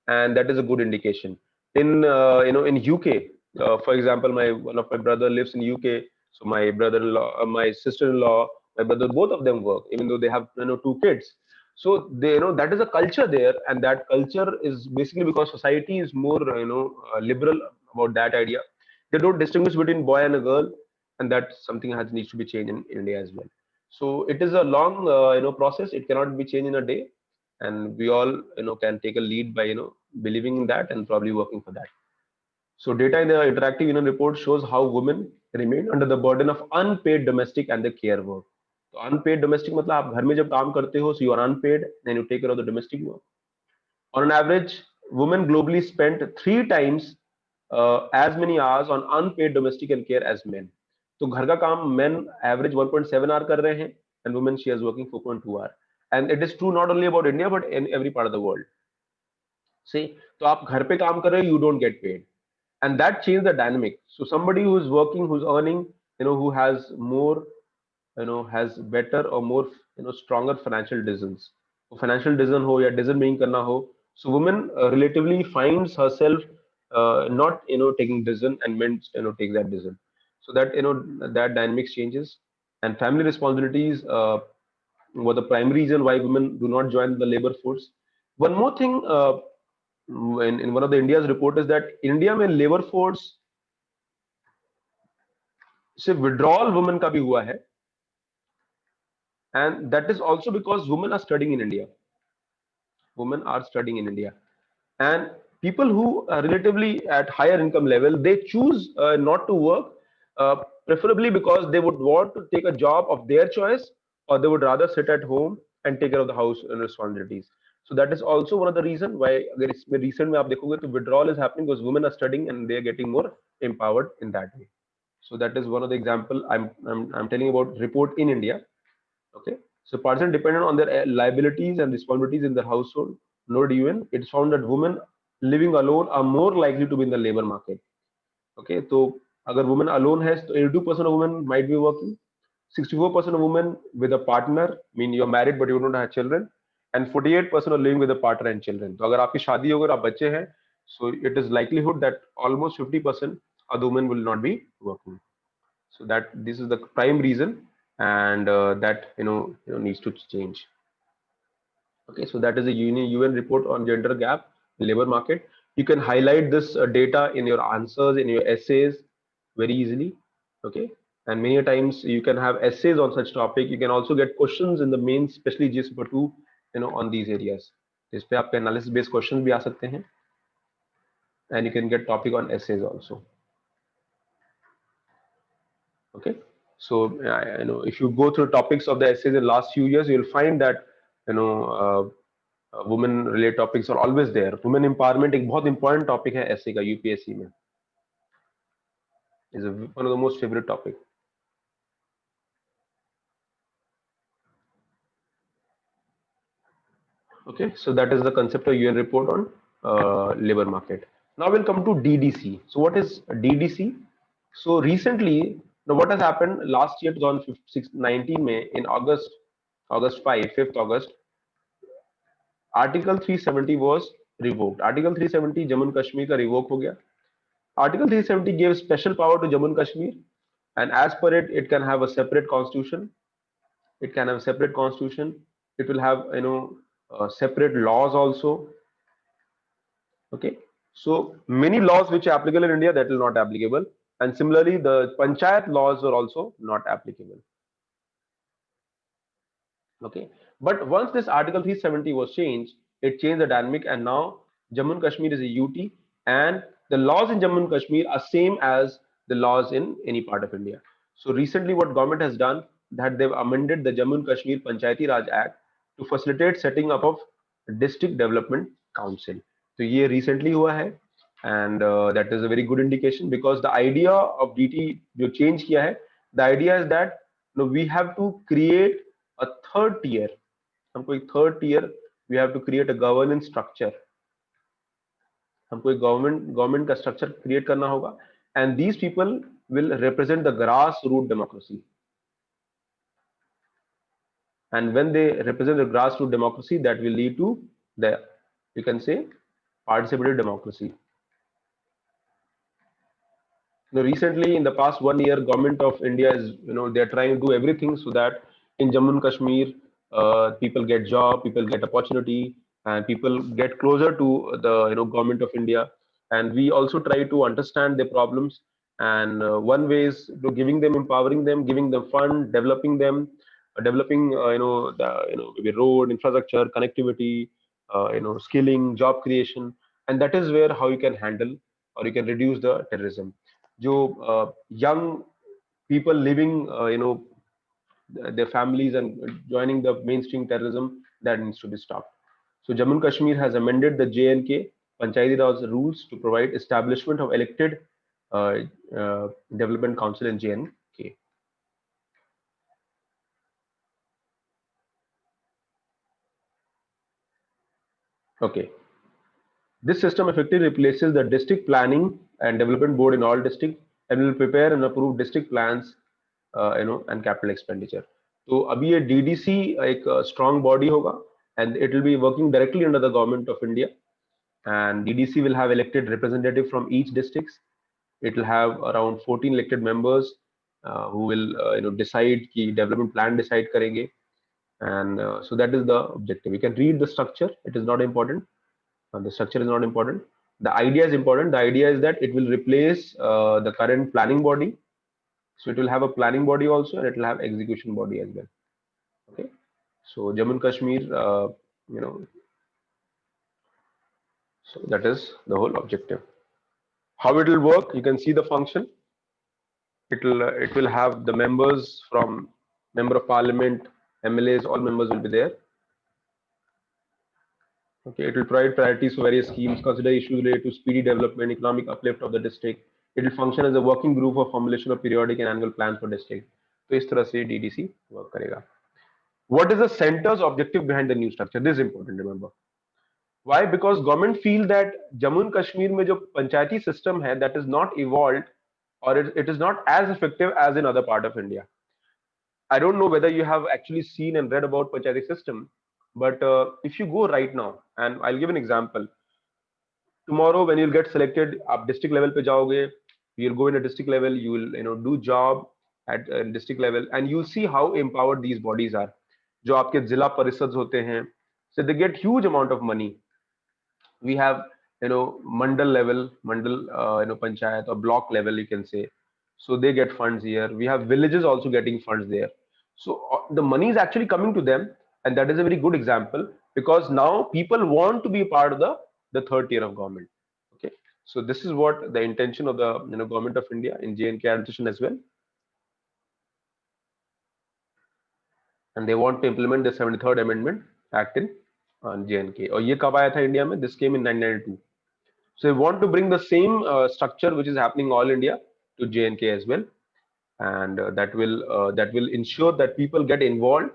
and that is a good indication. In in UK, for example, one of my brother lives in UK, so my brother-in-law, my sister-in-law, my brother, both of them work, even though they have two kids. So they that is a culture there, and that culture is basically because society is more liberal about that idea. They don't distinguish between boy and a girl, and that's something that needs to be changed in India as well. So it is a long process. It cannot be changed in a day, and we all can take a lead by believing in that and probably working for that. So data in the interactive union report shows how women remain under the burden of unpaid domestic and the care work. So unpaid domestic मतलब आप घर में जब काम करते हो, so you are unpaid and you take care of the domestic work. On an average, women globally spent 3 times as many hours on unpaid domestic and care as men. तो घर का काम men average 1.7 hour कर रहे हैं, and women she is working 4.2 hour. And it is true not only about India but in every part of the world. See, तो आप घर पे काम कर रहे हो, you don't get paid. and that changed the dynamic. So somebody who's working, who's earning, who has more, has better or more, stronger financial decisions. Financial decision ho ya decision making karna ho, so woman relatively finds herself not taking decision, and men take that decision. So that that dynamics changes, and family responsibilities were the primary reason why women do not join the labor force. One more thing, in one of the India's report, is that India में labor force से withdrawal women का भी हुआ है, and that is also because women are studying in India. Women are studying in India, and people who are relatively at higher income level, they choose not to work, preferably because they would want to take a job of their choice, or they would rather sit at home and take care of the house and responsibilities. So that is also one of the reason why अगर इसमें recent में आप देखोगे तो withdrawal is happening because women are studying and they are getting more empowered in that way. So that is one of the example I'm telling about report in India. Okay, so person dependent on their liabilities and responsibilities in their household. Node UN, it's found that women living alone are more likely to be in the labor market. Okay, so अगर women alone has, तो 82% of women might be working. 64% of women with a partner, mean you're married but you don't have children, and 48% are living with a partner and children. तो अगर आपकी शादी हो, अगर आप बच्चे हैं, so it is likelihood that almost 50% of the women will not be working. So that this is the prime reason, and that needs to change. Okay, so that is a UN report on gender gap labor market. You can highlight this data in your answers, in your essays, very easily. Okay, and many times you can have essays on such topic. You can also get questions in the main, especially GS Paper 2, on these areas. इस पे आपके analysis based questions भी आ सकते हैं, and you can get topic on essays also. Okay, so if you go through topics of the essays in the last few years, you'll find that you know women related topics are always there. Women empowerment एक बहुत important topic है essay का UPSC में, is one of the most favorite topic. Okay, so that is the concept of UN report on labor market. Now we'll come to DDC. So what is DDC? So recently, now what has happened last year, 2019 May, in August 5, 5th August, Article 370 was revoked. Article 370 Jammu and Kashmir का revoke हो गया. Article 370 gave special power to Jammu and Kashmir, and as per it, it can have a separate constitution. It can have a separate constitution. It will have separate laws also. Okay, so many laws which are applicable in India, that is not applicable, and similarly the panchayat laws are also not applicable. Okay, but once this Article 370 was changed, it changed the dynamic, and now Jammu and Kashmir is a UT, and the laws in Jammu and Kashmir are same as the laws in any part of India. So recently what government has done, that they've amended the Jammu and Kashmir Panchayati Raj Act to facilitate setting up of district development council. So ये recently हुआ है, and that is a very good indication, because the idea of DT जो change किया है, the idea is that we have to create a third tier. हमको एक third tier, we have to create a governance structure. हमको एक government का structure create करना होगा, and these people will represent the grassroots democracy. And when they represent the grassroots democracy, that will lead to the, you can say, participative democracy. Recently, in the past 1 year, government of India is, they are trying to do everything so that in Jammu and Kashmir, people get job, people get opportunity, and people get closer to the government of India. And we also try to understand their problems. And one way is giving them, empowering them, giving them fund, developing them, developing maybe road infrastructure, connectivity, skilling, job creation, and that is where how you can handle or you can reduce the terrorism. जो young people living their families and joining the mainstream terrorism, that needs to be stopped. So Jammu and Kashmir has amended the JNK Panchayati Raj rules to provide establishment of elected uh, development council in JNK. Okay, This system effectively replaces the district planning and development board in all districts and will prepare and approve district plans, and capital expenditure. तो अभी ये DDC एक strong body होगा and it will be working directly under the government of India, and DDC will have elected representative from each districts. It will have around 14 elected members who will decide कि development plan decide करेंगे, and so that is the objective. You can read the structure, it is not important. The structure is not important. The idea is important. The idea is that it will replace the current planning body. So it will have a planning body also, and it will have execution body as well. Okay. So Jammu and Kashmir, so that is the whole objective. How it will work? You can see the function. It will have the members from member of parliament, MLAs, all members will be there. Okay, it will provide priorities for various schemes, consider issues related to speedy development, economic uplift of the district. It will function as a working group for formulation of periodic and annual plans for district. तो इस तरह से DDC work करेगा. What is the center's objective behind the new structure? This is important, remember. Why? Because government feel that Jammu and Kashmir में जो पंचायती system है, that is not evolved, or it is not as effective as in other part of India. I don't know whether you have actually seen and read about panchayati system, but if you go right now, and I'll give an example. Tomorrow when you'll get selected, आप district level पे जाओगे, you'll go in a district level, you will do job at district level, and you'll see how empowered these bodies are. जो आपके जिला परिषद होते हैं, so they get huge amount of money. We have mandal level, panchayat or block level, you can say. So they get funds here. We have villages also getting funds there. So the money is actually coming to them, and that is a very good example, because now people want to be part of the third tier of government. Okay, so this is what the intention of the government of India in J&K administration as well, and they want to implement the 73rd Amendment Act in J&K. और ये कब आया था India में? This came in 1992. So they want to bring the same structure which is happening all India to J&K as well, and that will ensure that people get involved.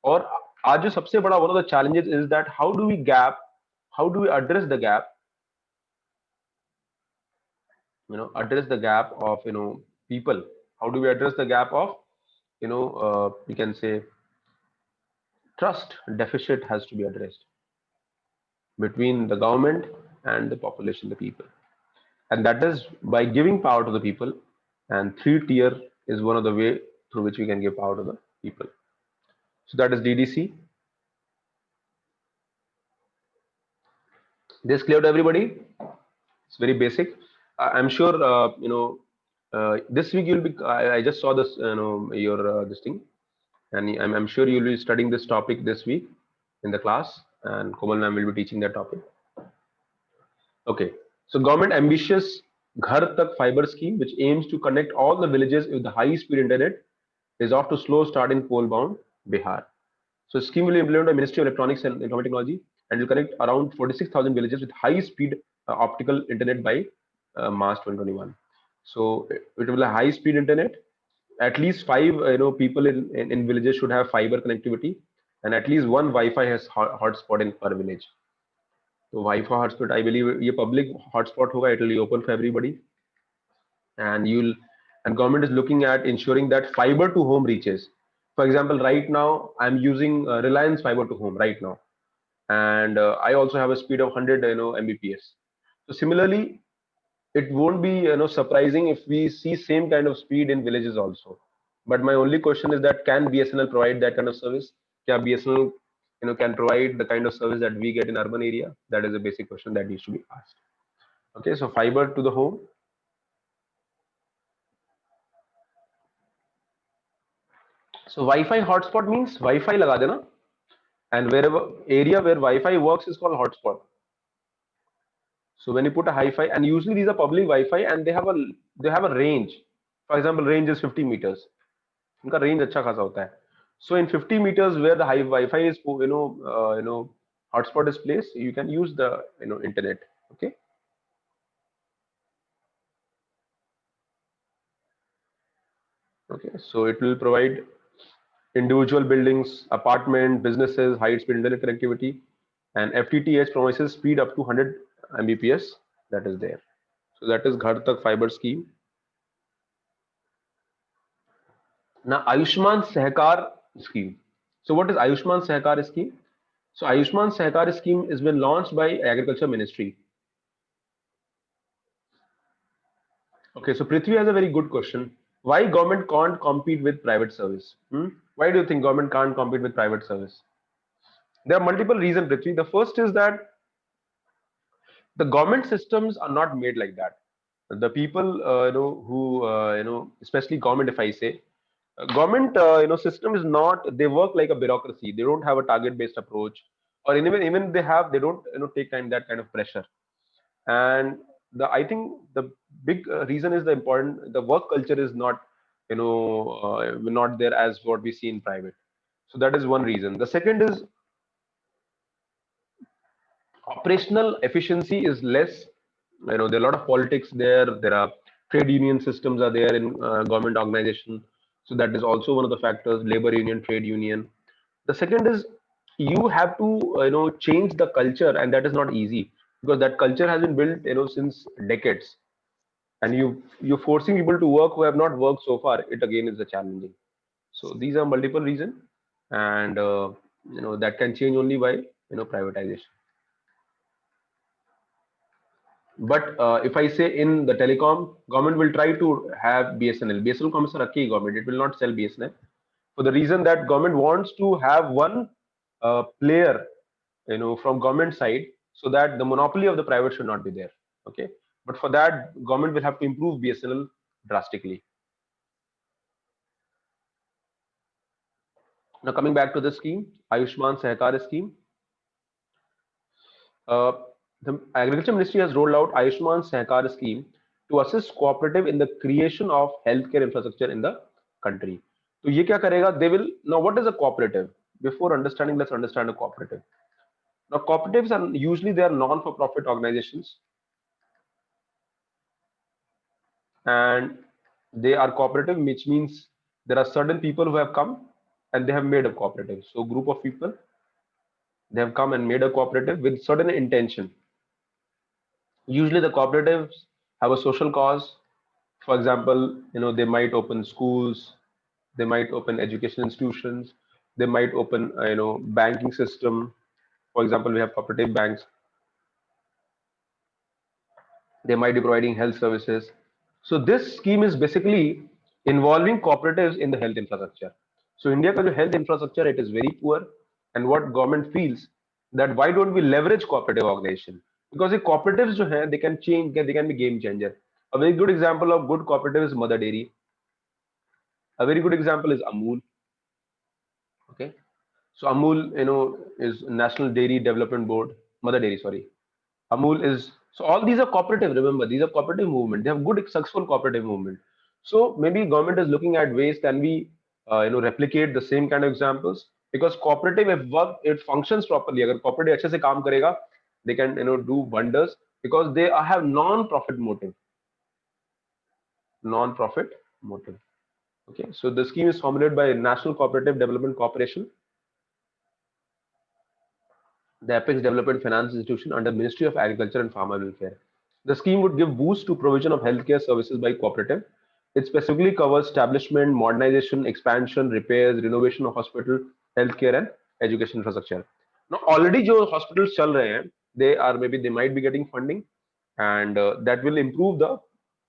और आज जो सबसे बड़ा one of the challenges is that how do we address the gap, address the gap of people. How do we address the gap of we can say trust deficit has to be addressed between the government and the population, the people, and that is by giving power to the people, and 3-tier is one of the way through which we can give power to the people. So that is DDC. This clear to everybody? It's very basic. I'm sure this week you'll be. I just saw this your this thing, and I'm sure you'll be studying this topic this week in the class, and Komal ma'am will be teaching that topic. Okay, so government ambitious Ghar Tak fiber scheme, which aims to connect all the villages with the high-speed internet, is off to slow start in coal-bound Bihar. So scheme will be implemented by Ministry of Electronics and Information Technology, and will connect around 46,000 villages with high-speed optical internet by March 2021. So it will have high-speed internet. At least 5 people in villages should have fiber connectivity, and at least one Wi-Fi has hotspot in per village. So Wi-Fi hotspot, I believe, ये public hotspot होगा. It will be open for everybody, and government is looking at ensuring that fiber to home reaches. For example, right now I'm using Reliance fiber to home right now, and I also have a speed of 100 Mbps. So similarly, it won't be surprising if we see same kind of speed in villages also. But my only question is that can BSNL provide that kind of service? Can BSNL can provide the kind of service that we get in urban area? That is a basic question that needs to be asked. Okay, so fiber to the home. So Wi-Fi hotspot means Wi-Fi लगा देना, and wherever area where Wi-Fi works is called hotspot. So when you put a Wi-Fi, and usually these are public Wi-Fi, and they have a range. For example, range is 50 meters. उनका range अच्छा खासा होता है. So in 50 meters where the high Wi-Fi is hotspot is placed, you can use the internet. Okay. Okay. So it will provide individual buildings, apartment, businesses, high-speed internet connectivity, and FTTH promises speed up to 100 Mbps that is there. So that is Ghar Tak fiber scheme. Now Ayushman Sehakar scheme. So what is Ayushman Sehakar scheme? So Ayushman Sehakar scheme has been launched by Agriculture Ministry. Okay, so Prithvi has a very good question. Why government can't compete with private service? Why do you think government can't compete with private service? There are multiple reasons, Prithvi. The first is that the government systems are not made like that. The people, who, especially government, if I say, government, system is not. They work like a bureaucracy. They don't have a target-based approach, or even they have, they don't, take time that kind of pressure. And the I think the big reason is the work culture is not, not there as what we see in private. So that is one reason. The second is operational efficiency is less. There are a lot of politics there. There are trade union systems are there in government organization. So that is also one of the factors. Labor union, trade union. The second is you have to change the culture, and that is not easy because that culture has been built since decades, and you're forcing people to work who have not worked so far. It again is a challenging. So these are multiple reasons, and that can change only by privatization. But if I say in the telecom, government will try to have BSNL. BSNL comes from Rakhi government. It will not sell BSNL for the reason that government wants to have one player, from government side, so that the monopoly of the private should not be there. Okay, but for that, government will have to improve BSNL drastically. Now coming back to the scheme, Ayushman Sehakar scheme. Uh, the Agriculture Ministry has rolled out Ayushman Sehakar scheme to assist cooperative in the creation of healthcare infrastructure in the country. तो ये क्या करेगा? They will now. What is a cooperative? Before understanding, let's understand a cooperative. Now, cooperatives are usually they are non-for-profit organizations, and they are cooperative, which means there are certain people who have come and they have made a cooperative. So, group of people they have come and made a cooperative with certain intention. Usually the cooperatives have a social cause. For example, they might open schools, they might open education institutions, they might open banking system. For example, we have cooperative banks. They might be providing health services. So this scheme is basically involving cooperatives in the health infrastructure. So India ka jo health infrastructure, it is very poor, and what government feels that why don't we leverage cooperative organization? Because the cooperatives jo hai, they can change, they can be game changer. A very good example of good cooperative is Mother Dairy. A very good example is Amul. Okay, so Amul, is National Dairy Development Board. Mother Dairy, sorry. Amul is, so all these are cooperative. Remember, these are cooperative movement. They have good successful cooperative movement. So maybe government is looking at ways can we replicate the same kind of examples, because cooperative if work it functions properly. अगर cooperative अच्छे से काम करेगा, they can do wonders because they have non-profit motive. Non-profit motive. Okay, so the scheme is formulated by National Cooperative Development Corporation, the Apex Development Finance Institution under Ministry of Agriculture and Farmer Welfare. The scheme would give boost to provision of healthcare services by cooperative. It specifically covers establishment, modernization, expansion, repairs, renovation of hospital, healthcare, and education infrastructure. Now, already जो hospitals चल रहे हैं, they might be getting funding, and that will improve the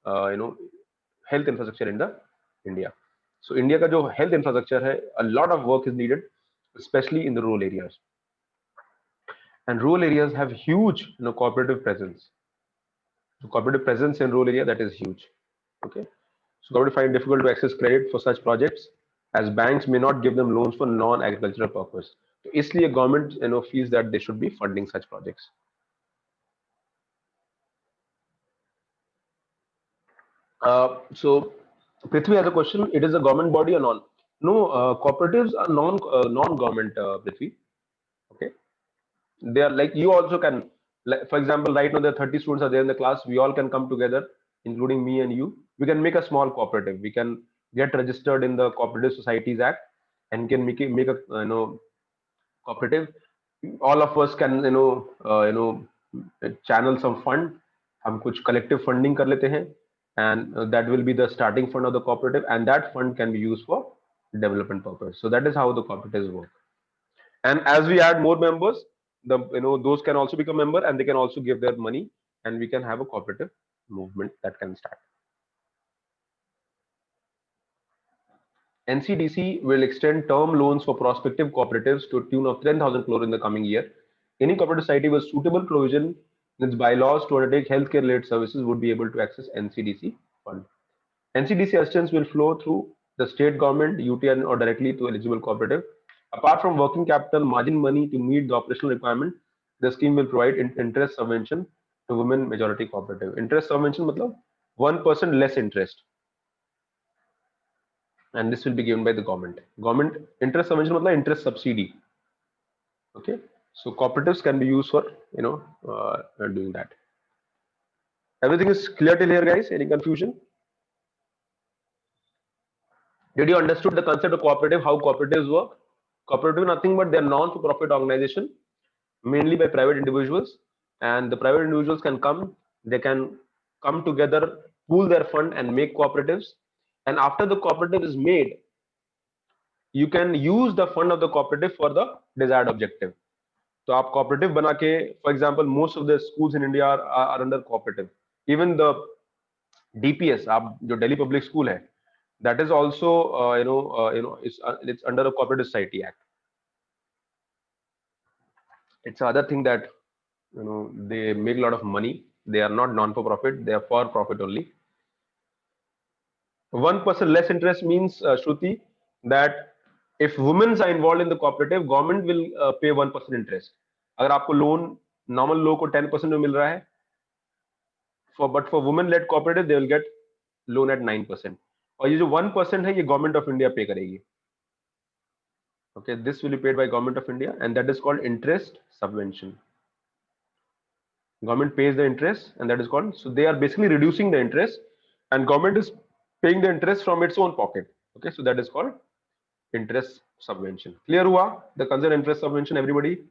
health infrastructure in the India. So India का जो health infrastructure है, a lot of work is needed, especially in the rural areas. And rural areas have huge cooperative presence. So cooperative presence in rural area, that is huge. Okay, so government find it difficult to access credit for such projects as banks may not give them loans for non-agricultural purpose. So इसलिए government feels that they should be funding such projects. So Prithvi has a question. It is a government body or non? No, cooperatives are non-government, Prithvi. Okay, they are like you also can, like, for example, right now there are 30 students are there in the class. We all can come together, including me and you. We can make a small cooperative. We can get registered in the Cooperative Societies Act and can make a cooperative. All of us can channel some fund, हम कुछ collective funding कर लेते हैं, and that will be the starting fund of the cooperative, and that fund can be used for development purpose. So that is how the cooperatives work. And as we add more members, the those can also become member, and they can also give their money, and we can have a cooperative movement that can start. NCDC will extend term loans for prospective cooperatives to a tune of 10,000 crore in the coming year. Any cooperative society with suitable provision in its bylaws to undertake healthcare-related services would be able to access NCDC fund. NCDC assistance will flow through the state government, UTN, or directly to eligible cooperative. Apart from working capital margin money to meet the operational requirement, the scheme will provide interest subvention to women majority cooperative. Interest subvention matlab 1% less interest, and this will be given by the government. Government interest subvention matlab interest subsidy. Okay, so cooperatives can be used for doing that. Everything is clear till here, guys? Any confusion? Did you understood the concept of cooperative? How cooperatives work? Cooperative nothing but they're non-for-profit organization, mainly by private individuals, and the private individuals can come. They can come together, pool their fund, and make cooperatives. And after the cooperative is made, you can use the fund of the cooperative for the desired objective. तो आप cooperative बना के, for example, most of the schools in India are under cooperative. Even the DPS, आप जो Delhi Public School है, that is also it's under a Cooperative Society Act. It's another thing that they make a lot of money. They are not non-for-profit; they are for profit only. 1% less interest means, Shruti, that if women are involved in the cooperative, government will pay 1% interest. अगर आपको loan normal लोगों को 10% में मिल रहा है, but for women-led cooperative they will get loan at 9%. और ये जो 1% है ये government of India pay करेगी. Okay, this will be paid by government of India, and that is called interest subvention. Government pays the interest, and that is called, so they are basically reducing the interest, and government is paying the interest from its own pocket. Okay, so that is called interest subvention. Clear hua the concept interest subvention, everybody?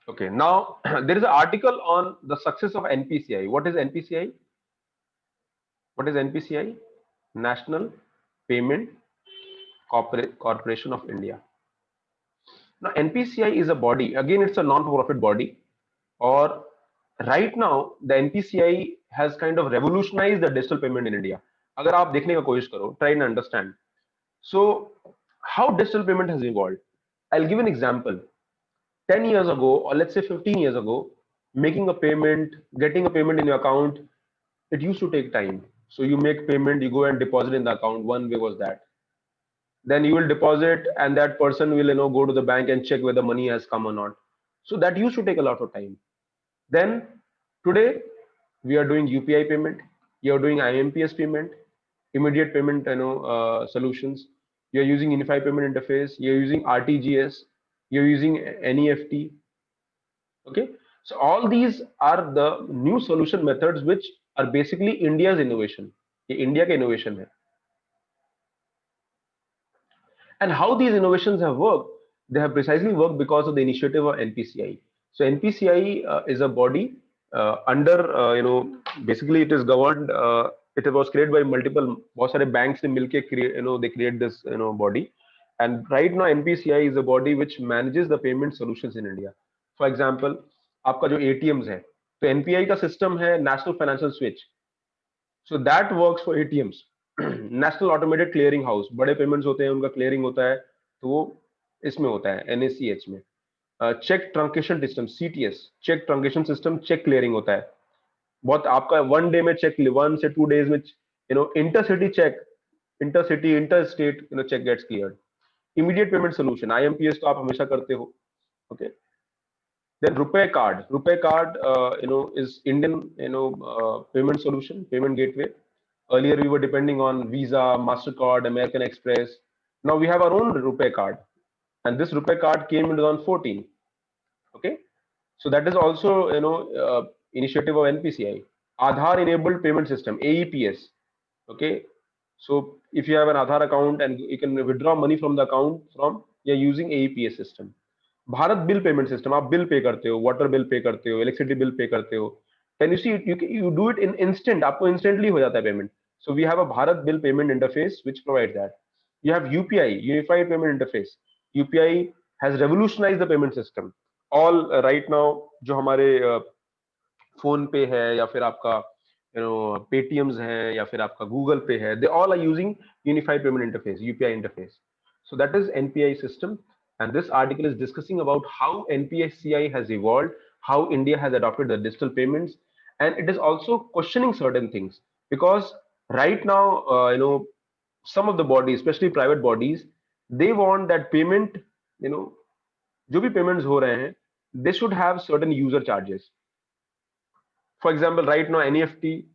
Okay, now there is an article on the success of NPCI. What is NPCI? What is NPCI? National Payment Corporation of India. Now NPCI is a body, again it's a non-profit body, or right now the NPCI has kind of revolutionized the digital payment in India. अगर आप देखने का कोशिश करो, try and understand. So how digital payment has evolved? I'll give an example. 10 years ago, or let's say 15 years ago, making a payment, getting a payment in your account, it used to take time. So you make payment, you go and deposit in the account. One way was that. Then you will deposit, and that person will go to the bank and check whether money has come or not. So that used to take a lot of time. Then today we are doing UPI payment, you are doing IMPS payment, immediate payment solutions. You are using unified payment interface, you are using RTGS, you are using NEFT. Okay, so all these are the new solution methods which are basically India's innovation. ये India का innovation है. And how these innovations have worked? They have precisely worked because of the initiative of NPCI. So NPCI is a body under basically it is governed. It was created by multiple बहुत सारे banks ने मिलके create they create this body. And right now NPCI is a body which manages the payment solutions in India. For example, आपका जो ATMs है, तो NPI का system है National Financial Switch. So that works for ATMs. National automated clearing house, बड़े payments होते हैं उनका क्लियरिंग होता है, तो वो इसमें होता है NACH में. Cheque truncation system CTS, cheque truncation system, cheque clearing होता है. बहुत आपका 1 डे में चेक, 1 से 2 डेज में intercity cheque, intercity interstate cheque gets cleared. Immediate payment solution IMPS तो आप हमेशा करते हो. Okay, then RuPay card is Indian payment solution, payment gateway. Earlier we were depending on Visa, MasterCard, American Express. Now we have our own RuPay card, and this RuPay card came in 2014. Okay, so that is also initiative of NPCI. Aadhaar enabled payment system, AEPS. Okay, so if you have an Aadhaar account and you can withdraw money from the account from you're using AEPS system. Bharat bill payment system, आप bill pay करते हो, water bill pay करते हो, electricity bill pay करते हो, can you see you do it in instant, आपको instantly हो जाता है payment. So we have a Bharat bill payment interface which provide that. You have UPI, Unified Payment Interface. UPI has revolutionized the payment system. All right now जो हमारे phone पे है या फिर आपका पेटीएम्स है या फिर आपका गूगल पे है, they all are using unified payment interface, UPI interface. So that is NPI system, and this article is discussing about how NPCI has evolved, how India has adopted the digital payments, and it is also questioning certain things because right now, some of the bodies, especially private bodies, they want that payment, जो भी payments हो रहे हैं, they should have certain user charges. For example, right now NEFT,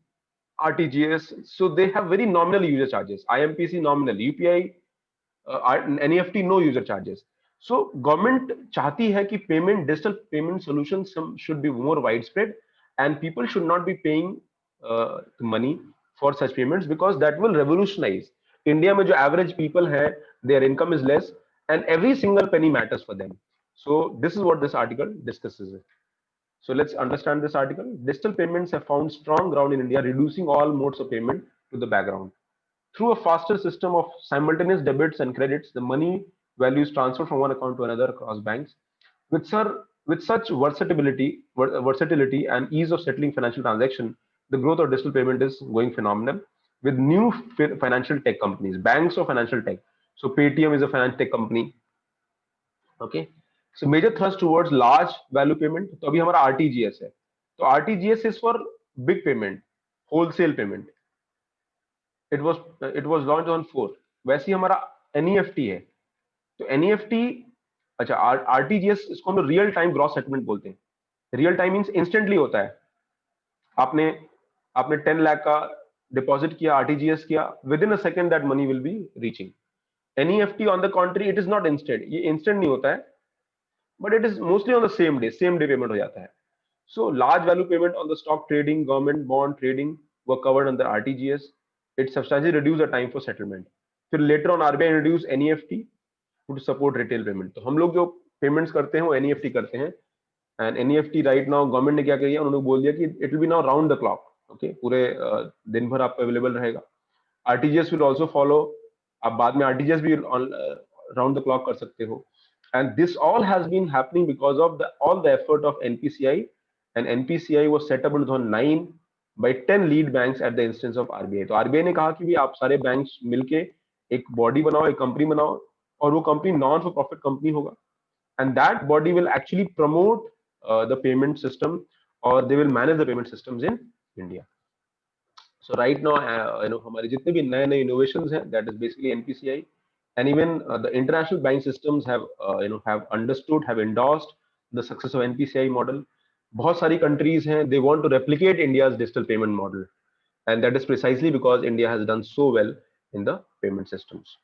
RTGS, so they have very nominal user charges. IMPC nominal, UPI, NEFT no user charges. So government चाहती है कि payment digital payment solutions should be more widespread and people should not be paying money for such payments because that will revolutionize. India में जो average people है, their income is less and every single penny matters for them. So this is what this article discusses. So let's understand this article. Digital payments have found strong ground in India, reducing all modes of payment to the background. Through a faster system of simultaneous debits and credits, the money value is transferred from one account to another across banks. With such versatility and ease of settling financial transaction, the growth of digital payment is going phenomenal. With new financial tech companies, banks of financial tech. So Paytm is a financial tech company. Okay. So major thrust towards large value payment. तो अभी हमारा RTGS है. तो RTGS is for big payment, wholesale payment. It was launched on 4. वैसे ही हमारा NEFT है. तो NEFT, अच्छा RTGS इसको हम रियल टाइम ग्रॉस सेटलमेंट बोलते हैं. रियल टाइम मींस इंस्टेंटली होता है. आपने आपने 10 लाख का डिपॉजिट किया, RTGS किया, within a second that money will be reaching. NEFT on the contrary it is not instant, ये इंस्टेंट नहीं होता है, but it is mostly on the same day payment हो जाता है. So large value payment on the stock trading, government bond trading were covered under RTGS. It substantially reduced the time for settlement. फिर later on RBI introduced NEFT to support retail payment. तो हम लोग जो payments करते हैं वो NEFT करते हैं. And NEFT right now government ने क्या किया, उन्होंने बोल दिया कि it will be now round the clock. Okay, पूरे दिन भर आपको available रहेगा. RTGS will also follow. आप बाद में RTGS भी round the clock कर सकते हो. And this all has been happening because of all the effort of NPCI, and NPCI was set up in 2009 by 10 lead banks at the instance of RBI. तो RBI ने कहा कि भी आप सारे बैंक्स मिलके एक बॉडी बनाओ, एक कंपनी बनाओ, और वो company non for profit company होगा, and that body will actually promote the payment system, or they will manage the payment systems in India. So right now हमारे जितने भी नए नए innovations हैं, that is basically NPCI. And even the international bank systems have understood, have endorsed the success of NPCI model. बहुत सारी countries हैं, they want to replicate India's digital payment model, and that is precisely because India has done so well in the payment systems.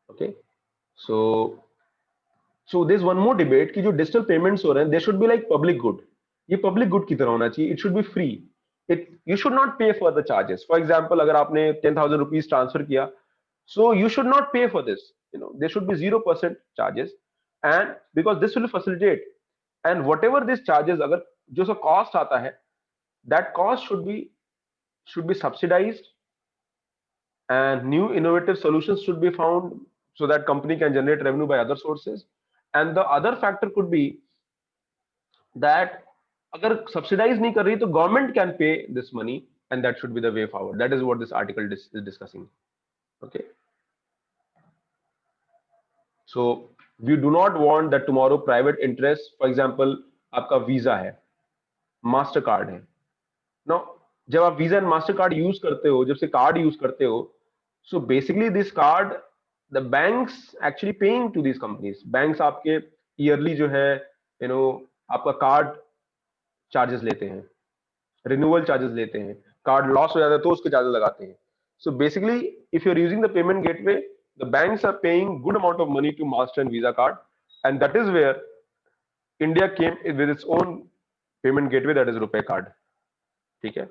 Okay, so there's one more debate कि जो digital payments हो रहे हैं, they should be like public good. ये public good की तरह होना चाहिए. It should be free. You should not pay for the charges. For example, अगर आपने 10,000 rupees transfer किया, so you should not pay for this. There should be 0% charges, and because this will facilitate, and whatever these charges, अगर जो सा cost आता है, that cost should be subsidized, and new innovative solutions should be found so that company can generate revenue by other sources. And the other factor could be that अगर subsidize नहीं कर रही तो government can pay this money, and that should be the way forward. That is what this article is discussing. Okay. So we do not want that tomorrow private interests, for example, आपका visa है, master card है. Now जब आप visa and master card use करते हो, जब से card use करते हो, so basically this card, the banks actually paying to these companies. Banks आपके yearly जो है, आपका कार्ड चार्जेस लेते हैं, रिन्यूअल चार्जेस लेते हैं, कार्ड लॉस हो जाता है तो उसके चार्जेस लगाते हैं. So basically, if you're using the payment gateway, the banks are paying good amount of money to Master and Visa card, and that is where India came with its own payment gateway, that is RuPay card. ठीक है.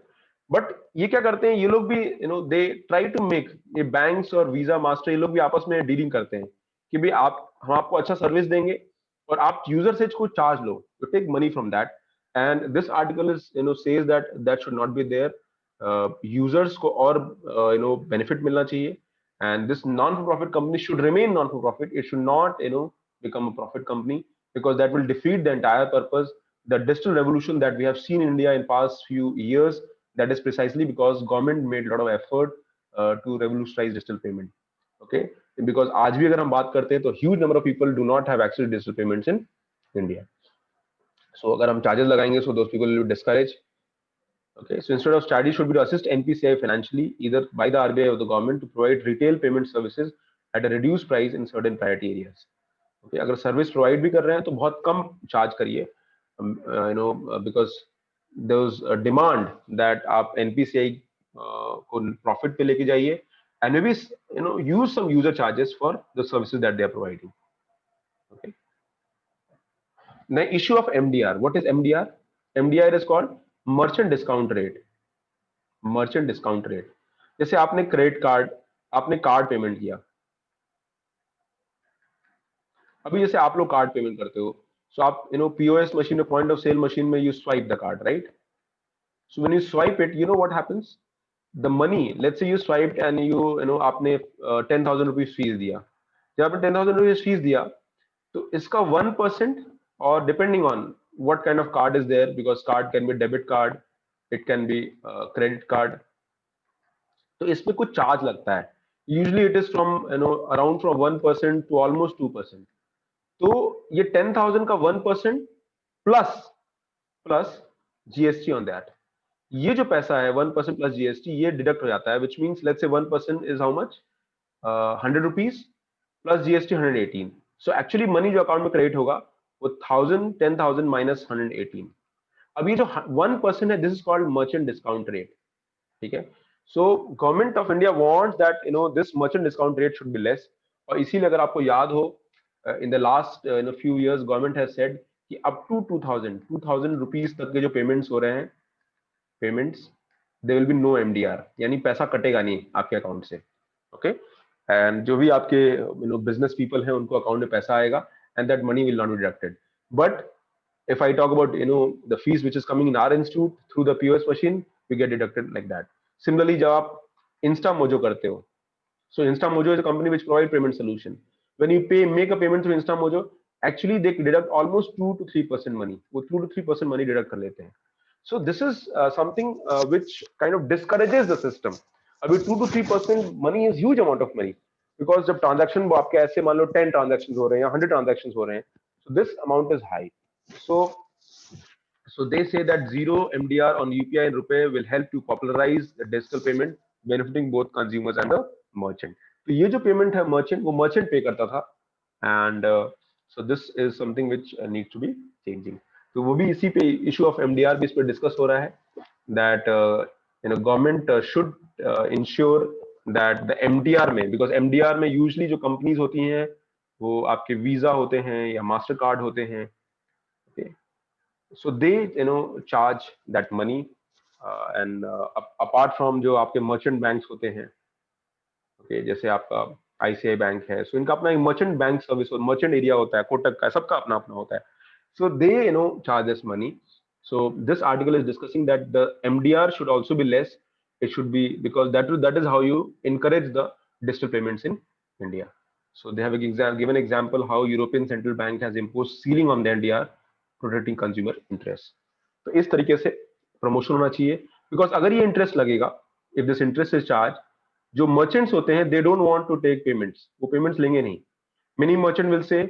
But ये क्या करते हैं ये लोग भी, they try to make, ये बैंक्स और वीजा मास्टर ये लोग भी आपस में डीलिंग करते हैं कि भाई आप, हम आपको अच्छा सर्विस देंगे और आप यूजर से कुछ चार्ज लो, you take money from that. And this article is says that that should not be there. Users को और बेनिफिट मिलना चाहिए, and this non-for-profit company should remain non-for-profit. It should not become a profit company, because that will defeat the entire purpose. The digital revolution that we have seen in India in past few years, that is precisely because government made a lot of effort to revolutionize digital payment. Okay, because आज भी अगर हम बात करते हैं तो huge number of people do not have access to digital payments in India. So अगर हम charges लगाएंगे, so those people will be discouraged. Okay, so instead of strategy should be to assist NPCI financially, either by the RBI or the government, to provide retail payment services at a reduced price in certain priority areas. Okay, अगर service provide भी कर रहे हैं तो बहुत कम charge करिए, because there was a demand that आप NPCI को प्रॉफिट पे लेके जाइए, and maybe use some user charges for the services that they are providing. Okay. Now, issue of MDR. What is MDR? MDR is called merchant discount rate. Merchant discount rate. जैसे आपने credit card, आपने card payment किया, अभी जैसे आप लोग card payment करते हो, सो आप पीओएस मशीन में, पॉइंट ऑफ सेल मशीन में, you swipe the card, right? So when you swipe it, you know what happens, the money, let's say you swiped and आपने 10,000 रुपीज फीस दिया। जब आपने 10,000 rupees fees दिया, तो इसका 1%, और depending on what kind of card is there, because card can be debit card, it can be credit card, तो इसमें कुछ चार्ज लगता है। Usually it is from around from 1% to almost 2%। तो ये 10,000 का 1% plus plus GST on that, ये जो पैसा है 1% प्लस जीएसटी, ये डिडक्ट हो जाता है, which means let's say 1% is how much, 100 rupees plus GST 118। So actually money जो अकाउंट में क्रेडिट होगा वो 10,000 माइनस 118। अब ये जो 1% है, this is called merchant discount rate. ठीक है, so government of India wants that this merchant discount rate should be less. और इसीलिए अगर आपको याद हो, in the last few years government has said कि अप टू 2000 रुपीज तक के जो पेमेंट्स हो रहे हैं, payments, they will be no MDR, यानी पैसा कटेगा नहीं आपके अकाउंट से। ओके, एंड जो भी आपके बिजनेस पीपल हैं उनको अकाउंट में पैसा आएगा, and that money will not be deducted. But if I talk about the fees which is coming in our institute through the POS machine, we get deducted like that. Similarly, जब आप InstaMojo करते हो, so InstaMojo is a company which provide payment solution. When you make a payment through InstaMojo, actually they deduct almost 2 to 3% money. वो 2 to 3% money deduct कर लेते हैं. So this is something which kind of discourages the system. अभी 2 to 3% money is huge amount of money, because जब transaction वो आपके ऐसे मान लो 10 transactions हो रहे हैं या 100 transactions हो रहे हैं, so this amount is high. So they say that zero MDR on UPI and RuPay will help to popularize the digital payment, benefiting both consumers and the merchant. तो ये जो payment है merchant, वो merchant pay करता था, and so this is something which needs to be changing. तो वो भी इसी पे issue of MDR भी इस पे discuss हो रहा है, that government should ensure that the MDR में, because MDR में usually जो companies होती हैं वो आपके Visa होते हैं या Master Card होते हैं, okay, so they charge that money, and apart from जो आपके merchant banks होते हैं, okay, जैसे आपका ICICI बैंक है, so इनका अपना एक merchant bank service और merchant area होता है, कोटक का, सबका अपना अपना होता है, so they charge this money. So this article is discussing that the MDR should also be less. It should be, because that is how you encourage the digital payments in India. So they have given example how European Central Bank has imposed ceiling on the MDR, protecting consumer interest. तो इस तरीके से promotion होना चाहिए, because अगर ये interest लगेगा, if this interest is charge, जो मर्चेंट्स होते हैं they don't want to take payments, वो पेमेंट्स लेंगे नहीं। मेनी मर्चेंट विल से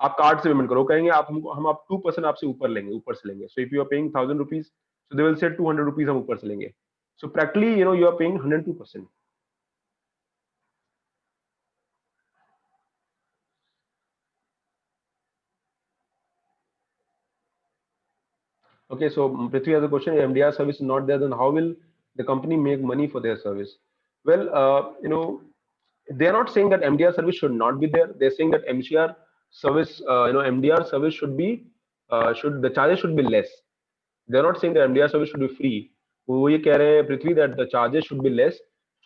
आप कार्ड से पेमेंट करो, कहेंगे आप हम आप 2% आपसे ऊपर लेंगे, ऊपर से लेंगे। So if you are paying 1,000 rupees, so they will say 200 rupees हम ऊपर से लेंगे। So practically you are paying 102%। Okay, so Prithvi has a question. If MDR service is not there, then how will the company make money for their service? Well, they are not saying that MDR service should not be there. They're saying that MCR service, MDR service should be, the charges should be less. They're not saying that MDR service should be free. वो ये कह रहे हैं पृथ्वी that the charges should be less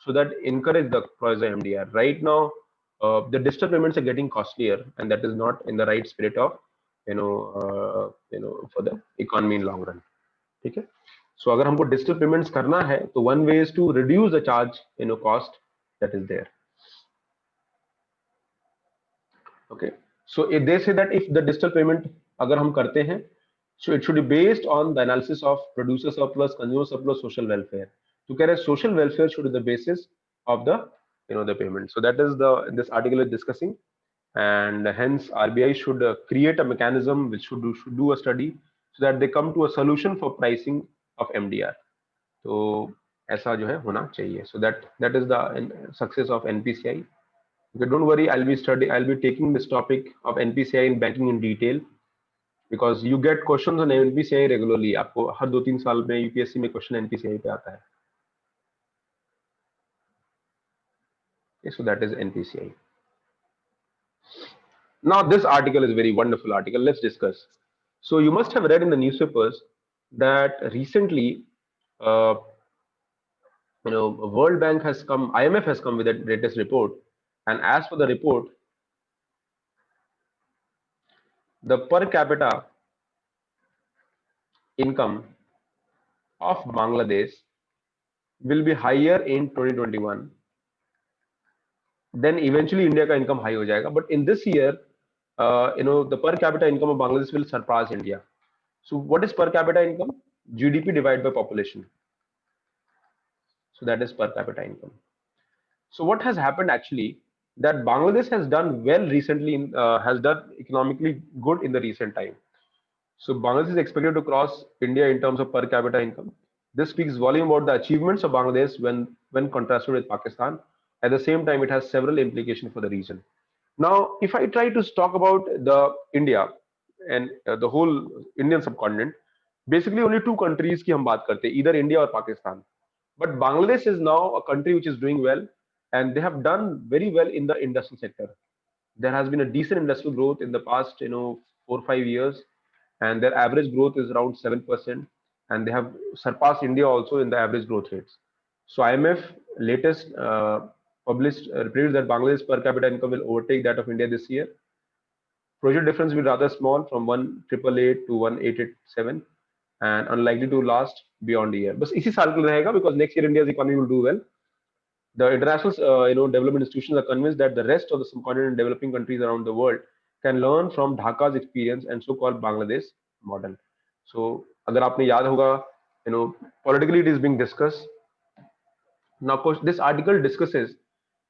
so that encourage the quasi MDR. Right now, the digital payments are getting costlier, and that is not in the right spirit of for the economy in long run. ठीक है. So अगर हमको digital payments करना है, तो one way is to reduce the charge cost that is there. Okay. So if they say that if the digital payment अगर हम करते हैं, so it should be based on the analysis of producer surplus, consumer surplus, social welfare. तो कह रहे social welfare should be the basis of the the payment. So that is the this article is discussing, and hence RBI should create a mechanism which should do a study so that they come to a solution for pricing of MDR. तो ऐसा जो है होना चाहिए. So that is the success of NPCI. Okay, don't worry, I'll be taking this topic of NPCI in banking in detail because you get questions on NPCI regularly. आपको हर 2-3 साल में UPSC में क्वेश्चन NPCI पे आता है. Okay, so that is NPCI. Now this article is very wonderful article. Let's discuss. So you must have read in the newspapers that recently, uh, World Bank has come, IMF has come with the latest report, and as for the report, the per capita income of Bangladesh will be higher in 2021. Then eventually India ka income high ho jayega. But in this year, the per capita income of Bangladesh will surpass India. So what is per capita income? GDP divided by population. So that is per capita income. So what has happened actually that Bangladesh has done well recently, has done economically good in the recent time. So Bangladesh is expected to cross India in terms of per capita income. This speaks volume about the achievements of Bangladesh when contrasted with Pakistan. At the same time, it has several implications for the region. Now, if I try to talk about the India and the whole Indian subcontinent, basically only two countries की हम बात करते हैं, either India or Pakistan. But Bangladesh is now a country which is doing well, and they have done very well in the industrial sector. There has been a decent industrial growth in the past 4 or 5 years, and their average growth is around 7%, and they have surpassed India also in the average growth rates. So IMF latest published predicts that Bangladesh per capita income will overtake that of India this year. Project difference will be rather small, from 1,888 to 1,887, and unlikely to last beyond a year. बस इसी साल के लिए रहेगा because next year India's economy will do well. The international development institutions are convinced that the rest of the subcontinent and developing countries around the world can learn from Dhaka's experience and so-called Bangladesh model. So अगर आपने याद होगा, politically it is being discussed. Now, of course, this article discusses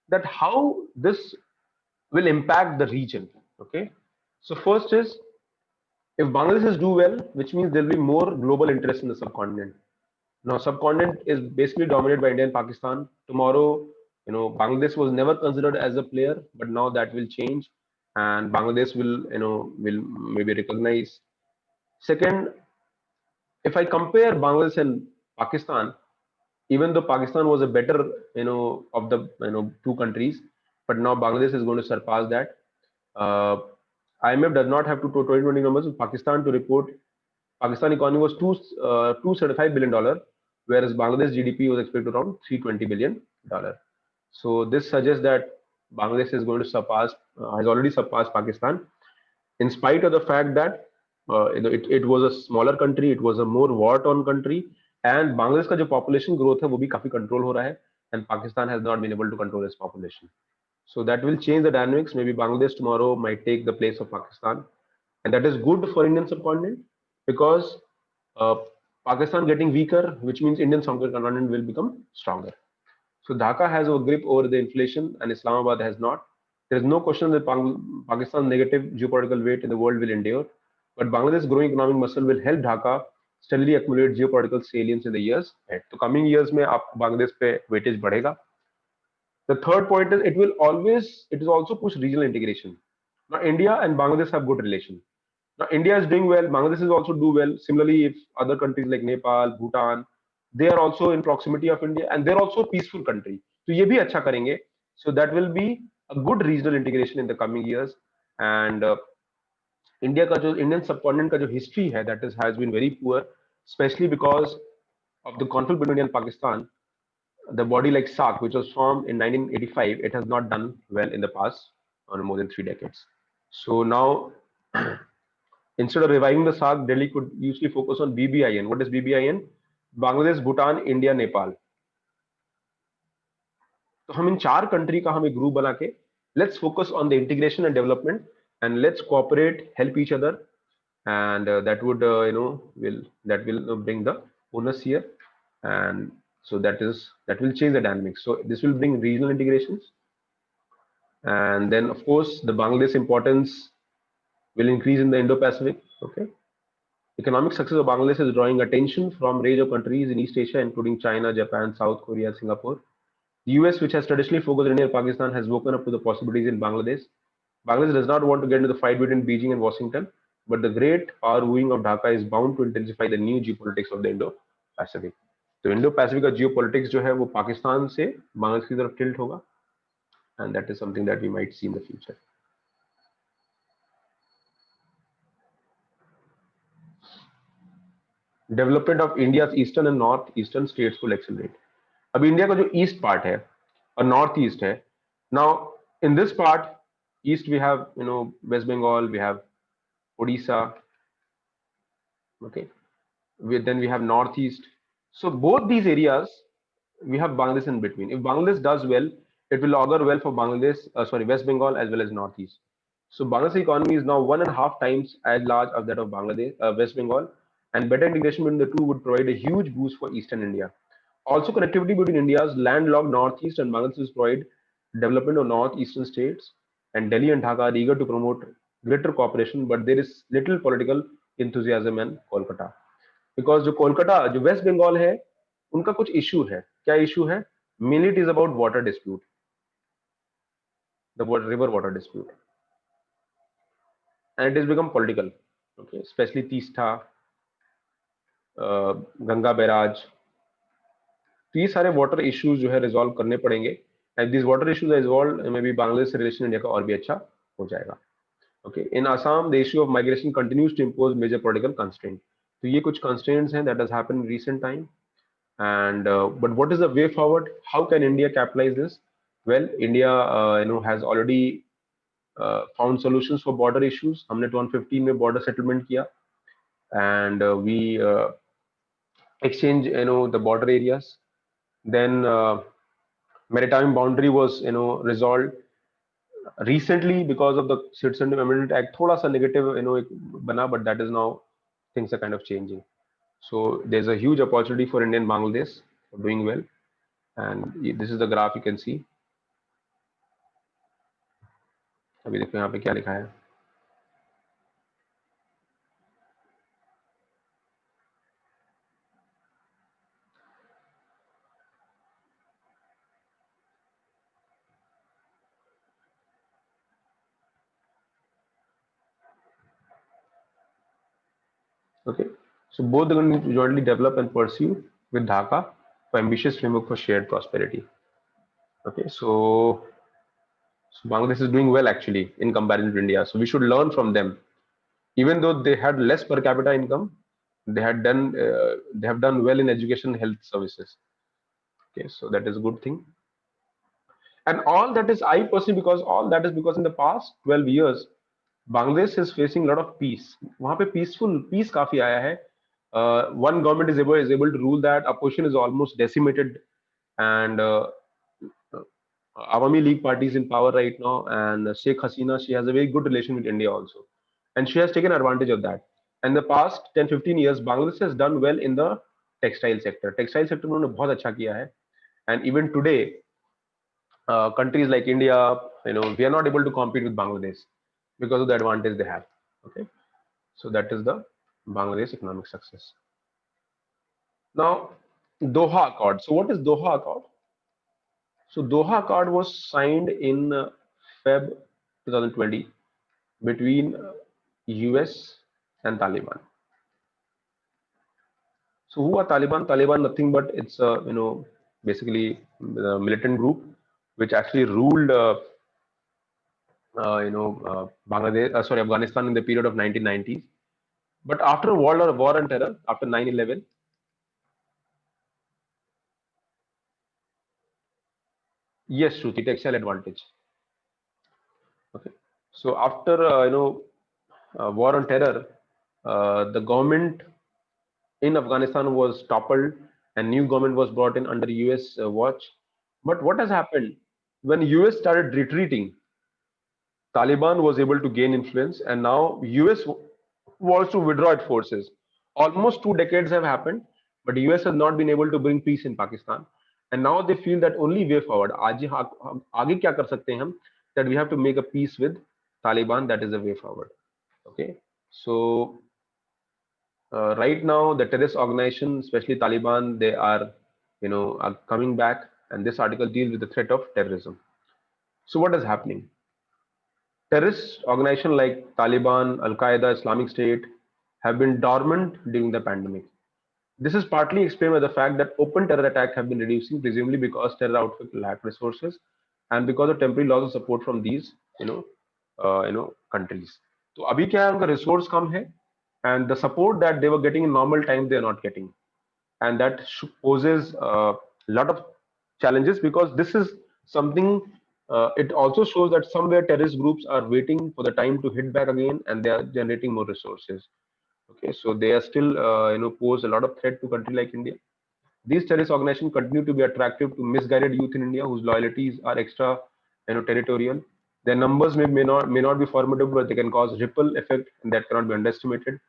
that how this will impact the region. Okay, so first is, if Bangladesh do well, which means there will be more global interest in the subcontinent. Now, subcontinent is basically dominated by India and Pakistan. Tomorrow, Bangladesh was never considered as a player, but now that will change, and Bangladesh will maybe recognize. Second, if I compare Bangladesh and Pakistan, even though Pakistan was a better, of the two countries, but now Bangladesh is going to surpass that. Uh, IMF does not have to 2020 numbers of Pakistan to report. Pakistan economy was $275 billion, whereas Bangladesh GDP was expected around $320 billion. So this suggests that Bangladesh is going to surpass, has already surpassed Pakistan, in spite of the fact that it was a smaller country, it was a more war-torn country, and Bangladesh का जो population growth है वो भी काफी control हो रहा है, and Pakistan has not been able to control its population. So that will change the dynamics. Maybe Bangladesh tomorrow might take the place of Pakistan, and that is good for Indian subcontinent because uh, Pakistan getting weaker, which means Indian subcontinent will become stronger. So Dhaka has a grip over the inflation, and Islamabad has not. There is no question that Pakistan's negative geopolitical weight in the world will endure, but Bangladesh's growing economic muscle will help Dhaka steadily accumulate geopolitical salience in the years ahead. So coming years में आप बांग्लादेश पे weightage बढ़ेगा. The third point is it is also push regional integration. Now India and Bangladesh have good relation. Now India is doing well, Bangladesh is also do well. Similarly, if other countries like Nepal, Bhutan, they are also in proximity of India and they're also a peaceful country. So ये भी अच्छा करेंगे. So that will be a good regional integration in the coming years. And India का जो Indian subcontinent का जो history है, that is has been very poor, especially because of the conflict between India and Pakistan, the body like SARC, which was formed in 1985, it has not done well in the past on more than 3 decades. So now, instead of reviving the SARC, Delhi could usually focus on BBIN. What is BBIN? Bangladesh, Bhutan, India, Nepal. तो हम इन 4 country का हम एक group बना के let's focus on the integration and development, and let's cooperate, help each other, and that would will bring the bonus here, and so that will change the dynamics. So this will bring regional integrations, and then of course the Bangladesh importance will increase in the Indo-Pacific. Okay, economic success of Bangladesh is drawing attention from range of countries in East Asia, including China, Japan, South Korea, Singapore. The US, which has traditionally focused on India and Pakistan, has woken up to the possibilities in Bangladesh. Bangladesh does not want to get into the fight between Beijing and Washington, but the great power wooing of Dhaka is bound to intensify the new geopolitics of the Indo-Pacific. तो Indo Pacific का geopolitics जो है वो पाकिस्तान से बांग्लादेश की तरफ tilt होगा, and that is something that we might see in the future. Development of India's eastern and northeastern states will accelerate. अब इंडिया का जो ईस्ट पार्ट है और नॉर्थ ईस्ट है, now in this part east we have West Bengal, we have Odisha, okay, then we have northeast. So both these areas we have Bangladesh in between. If Bangladesh does well, it will augur well for West Bengal as well as northeast. So Bangladesh economy is now 1.5 times as large as that of West Bengal, and better integration between the two would provide a huge boost for eastern India. Also, connectivity between India's landlocked northeast and Bangladesh will provide development of northeastern states, and Delhi and Dhaka are eager to promote greater cooperation, but there is little political enthusiasm in Kolkata. Because जो कोलकाता जो waste Bengal है उनका कुछ issue है. क्या issue है? Mainly it is about water dispute, the river water dispute, and it has become political. Okay, especially Teesta, Ganga barrage, तो ये सारे वाटर इश्यूज जो है रिजॉल्व करने पड़ेंगे, and this water issues resolve maybe Bangladesh से रिलेशन इंडिया का और भी अच्छा हो जाएगा. Okay, in Assam the issue of migration continues to impose major political constraint. तो ये कुछ कंस्ट्रेंट्स हैं that has happened in recent time, and but what is the way forward? How can India capitalize this? Well, India has already found solutions for border issues. हमने 2015 में border settlement किया, and we exchange the border areas. Then maritime boundary was resolved recently because of the Citizenship Amendment Act. थोड़ा सा negative बना, but that is now things are kind of changing. So there's a huge opportunity for India and Bangladesh for doing well, and this is the graph you can see. अभी देखो यहाँ पे क्या लिखा है. Okay, so both are going to jointly develop and pursue with Dhaka for ambitious framework for shared prosperity. Okay, so Bangladesh is doing well actually in comparison to India, so we should learn from them. Even though they had less per capita income, they have done well in education and health services. Okay, so that is a good thing. And all that is, I personally, because in the past 12 years Bangladesh is facing a lot of peace. वहाँ पे peace काफी आया है. One government is able to rule that. Opposition is almost decimated, and Awami League party is in power right now, and Sheikh Hasina, she has a very good relation with India also, and she has taken advantage of that. And the past 10-15 years Bangladesh has done well in the textile sector. Textile sector उन्होंने बहुत अच्छा किया है, and even today countries like India, we are not able to compete with Bangladesh because of the advantage they have. Okay, so that is the Bangladesh economic success. Now, Doha Accord. So what is Doha Accord? So Doha Accord was signed in Feb 2020 between US and Taliban. So who are Taliban? Taliban, nothing but it's basically the militant group which actually ruled Afghanistan in the period of 1990s. But after war on terror, after 9/11, Yes, Shruti, textile advantage. Okay. So after war on terror, the government in Afghanistan was toppled and new government was brought in under US watch. But what has happened when US started retreating, Taliban was able to gain influence and now US wants to withdraw its forces. Almost 2 decades have happened, but US has not been able to bring peace in Pakistan. And now they feel that only way forward, आगे क्या कर सकते हैं हम, that we have to make a peace with Taliban, that is the way forward. Okay, so right now the terrorist organization, especially Taliban, they are coming back, and this article deals with the threat of terrorism. So what is happening? Terrorist organizations like Taliban, Al Qaeda, Islamic State have been dormant during the pandemic. This is partly explained by the fact that open terror attacks have been reducing, presumably because terror outfits lack resources and because of temporary loss of support from these, countries. तो अभी क्या है, उनका resource कम है, and the support that they were getting in normal times they are not getting, and that poses a lot of challenges because this is something. It also shows that somewhere terrorist groups are waiting for the time to hit back again, and they are generating more resources. Okay, so they are still pose a lot of threat to country like India. These terrorist organizations continue to be attractive to misguided youth in India whose loyalties are extra territorial. Their numbers may not be formidable, but they can cause ripple effect that cannot be underestimated.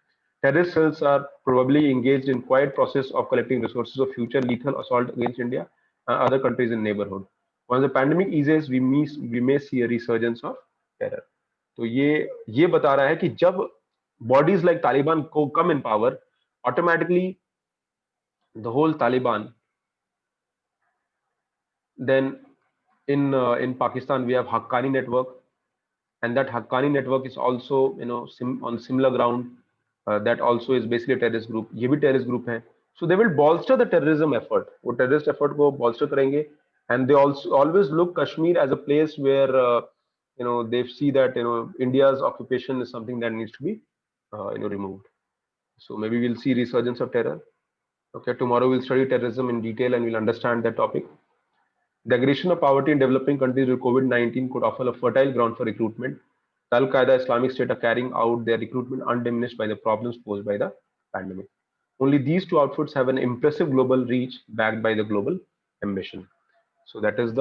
Terrorist cells are probably engaged in quiet process of collecting resources of future lethal assault against India and other countries in neighborhood. Once the pandemic eases, we may see a resurgence of terror. तो ये बता रहा है कि जब bodies like Taliban को come in power, automatically the whole Taliban. Then in Pakistan we have Haqqani network, and that Haqqani network is also on similar ground. That also is basically a terrorist group. ये भी terrorist group है. So they will bolster the terrorism effort. वो terrorist effort को bolster करेंगे, and they also always look Kashmir as a place where they see that India's occupation is something that needs to be removed. So maybe we'll see resurgence of terror. Okay, tomorrow we'll study terrorism in detail and we'll understand that topic. The aggravation of poverty in developing countries with COVID-19 could offer a fertile ground for recruitment. The Al Qaeda Islamic State are carrying out their recruitment undiminished by the problems posed by the pandemic. Only these two outfits have an impressive global reach backed by the global ambition. So that is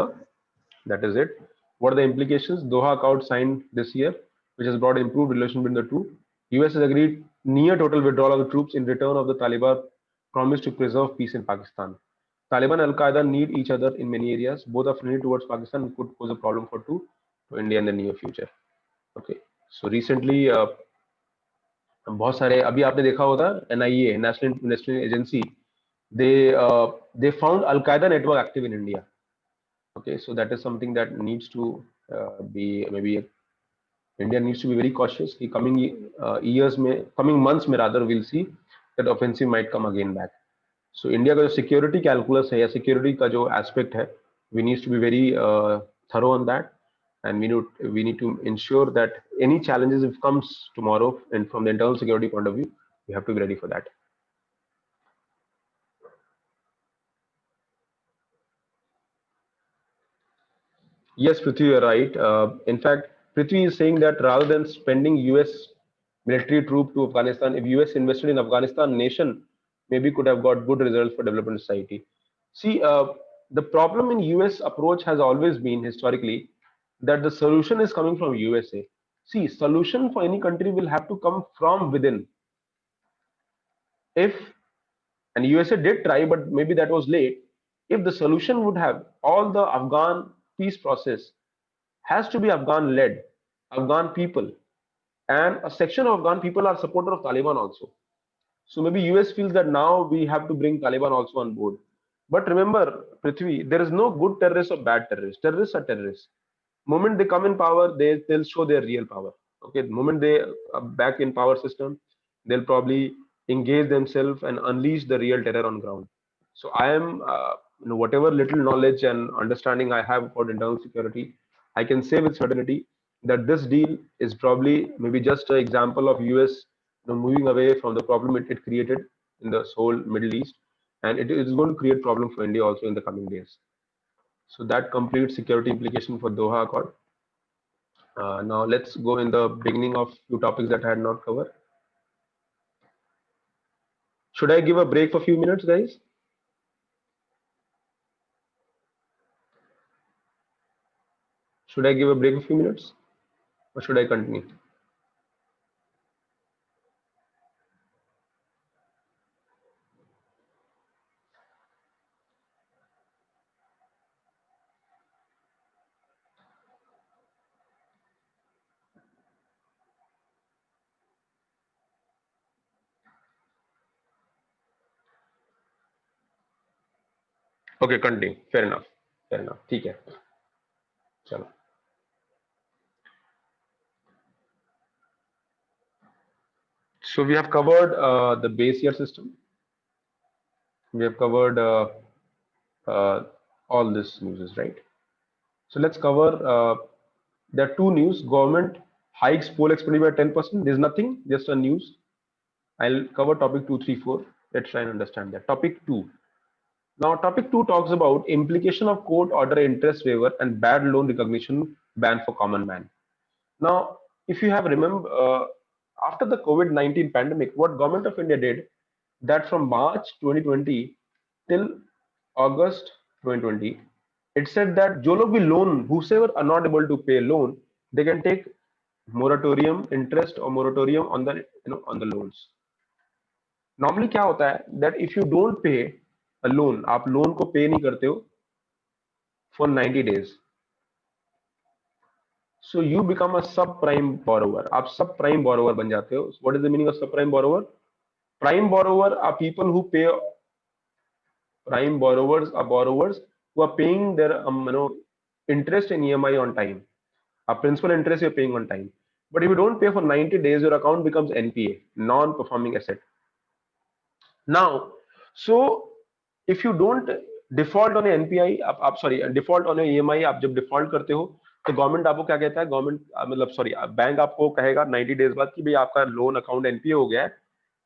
it. What are the implications? Doha Accord signed this year, which has brought improved relation between the two. US has agreed near total withdrawal of the troops in return of the Taliban promise to preserve peace in Pakistan. Taliban and Al Qaeda need each other in many areas. Both are friendly towards Pakistan and could pose a problem to India in the near future. Okay. So recently, बहुत सारे अभी आपने देखा होगा NIA, National Investigation Agency, they found Al Qaeda network active in India. Okay, so that is something that needs to be maybe India needs to be very cautious. कि coming months में rather we'll see that offensive might come again back. So India का जो security calculus है या security का जो aspect है, we need to be very thorough on that, and we need to ensure that any challenges if comes tomorrow and from the internal security point of view, we have to be ready for that. Yes, Prithvi, you're right. In fact, Prithvi is saying that rather than spending US military troop to Afghanistan, if US invested in Afghanistan nation, maybe could have got good results for development society. See, the problem in US approach has always been historically that the solution is coming from USA. See, solution for any country will have to come from within. If and USA did try, but maybe that was late. If the solution would have all the Afghan peace process has to be Afghan led, Afghan people, and a section of Afghan people are supporter of Taliban also. So maybe US feels that now we have to bring Taliban also on board. But remember, Prithvi, there is no good terrorists or bad terrorists. Terrorists are terrorists. Moment they come in power, they'll show their real power. Okay, the moment they are back in power system, they'll probably engage themselves and unleash the real terror on ground. So I am, whatever little knowledge and understanding I have about internal security, I can say with certainty that this deal is probably maybe just an example of US moving away from the problem it created in the whole Middle East, and it is going to create problem for India also in the coming days. So that completes security implication for Doha Accord. Now let's go in the beginning of few topics that I had not covered. Should I give a break for a few minutes, guys? Should I give a break for a few minutes, or should I continue? Okay, continue. Fair enough. Fair enough. ठीक है. चलो. So we have covered the base year system. We have covered uh, all this news, right? So let's cover. There are two news. Government hikes poll expenditure by 10%. There's nothing, just a news. I'll cover topic 2, 3, 4. Let's try and understand that. Topic 2. Now, topic 2 talks about implication of court order interest waiver and bad loan recognition ban for common man. Now, if you have remember, after the COVID-19 pandemic, what Government of India did that from March 2020 till August 2020, it said that जो लोग भी loan, whosoever are not able to pay loan, they can take moratorium interest or moratorium on the on the loans. Normally क्या होता है that if you don't pay a loan, आप loan को pay नहीं करते हो for 90 days, so you become a subprime borrower. आप subprime borrower बन जाते हो. What is the meaning of subprime borrower? Prime borrower are people who pay. Prime borrowers are borrowers who are paying their interest in EMI on time. A principal interest you're paying on time. But if you don't pay for 90 days, your account becomes NPA, non-performing asset. Now, so if you don't default on a NPI, आप sorry default on a EMI, आप जब default करते हो तो government आपको क्या कहता है? गवर्नमेंट मतलब सॉरी बैंक आपको कहेगा 90 डेज बाद कि भाई आपका लोन अकाउंट एनपीए हो गया है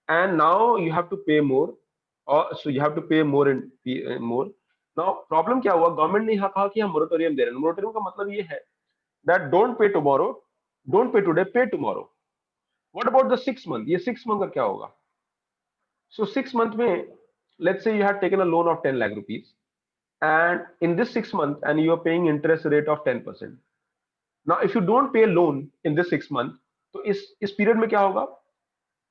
and now you have to pay more, or so you have to pay more and more. Now problem क्या हुआ? गवर्नमेंट ने यहाँ कहा कि हम मोरेटोरियम दे रहे हैं. मोरेटोरियम का मतलब ये है that don't pay tomorrow, don't pay today, pay tomorrow. What about the 6 month? ये 6 month का क्या होगा? So 6 month में, let's say you had taken a loan of 10 lakh rupees, and in this 6 month, and you are paying interest rate of 10%. Now, if you don't pay a loan in this 6 month, तो इस period में क्या होगा?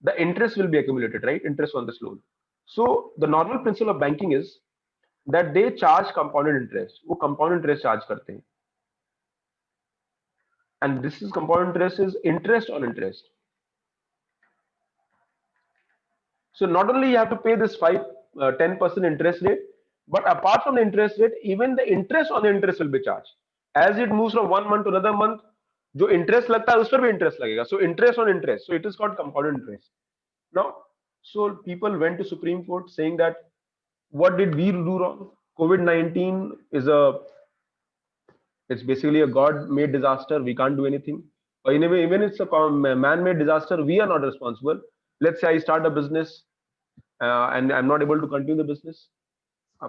The interest will be accumulated, right? Interest on this loan. So the normal principle of banking is that they charge compounded interest. वो compound interest charge करते हैं. And this is compound interest is interest on interest. So not only you have to pay this 10% interest rate, but apart from the interest rate, even the interest on the interest will be charged. As it moves from one month to another month, जो interest लगता है उस पर भी interest लगेगा. So interest on interest. So it is called compounded interest. Now, so people went to Supreme Court saying that what did we do wrong? COVID-19 is it's basically a God-made disaster. We can't do anything. Or anyway, even it's a man-made disaster, we are not responsible. Let's say I start a business and I'm not able to continue the business.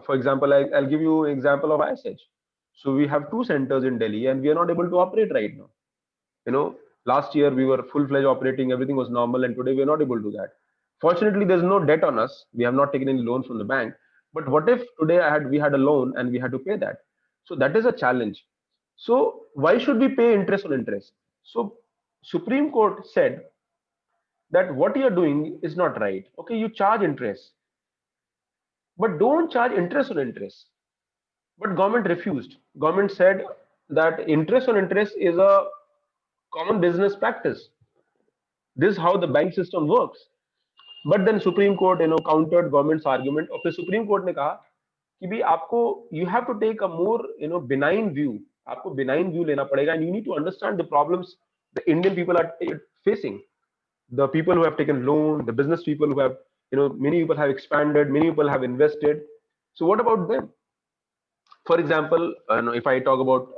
For example, I'll give you an example of ISH. So we have two centers in Delhi and we are not able to operate right now. Last year we were full-fledged operating, everything was normal, and today we are not able to do that. Fortunately, there's no debt on us. We have not taken any loan from the bank. But what if today we had a loan and we had to pay that? So that is a challenge. So why should we pay interest on interest? So Supreme Court said that what you're doing is not right. Okay, you charge interest, but don't charge interest on interest. But government refused. Government said that interest on interest is a common business practice. This is how the bank system works. But then Supreme Court countered government's argument. और फिर Supreme Court ने कहा कि भी आपको you have to take a more benign view. आपको benign view लेना पड़ेगा, and you need to understand the problems the Indian people are facing. The people who have taken loan, the business people who have many people have expanded, many people have invested. So what about them? For example, if I talk about,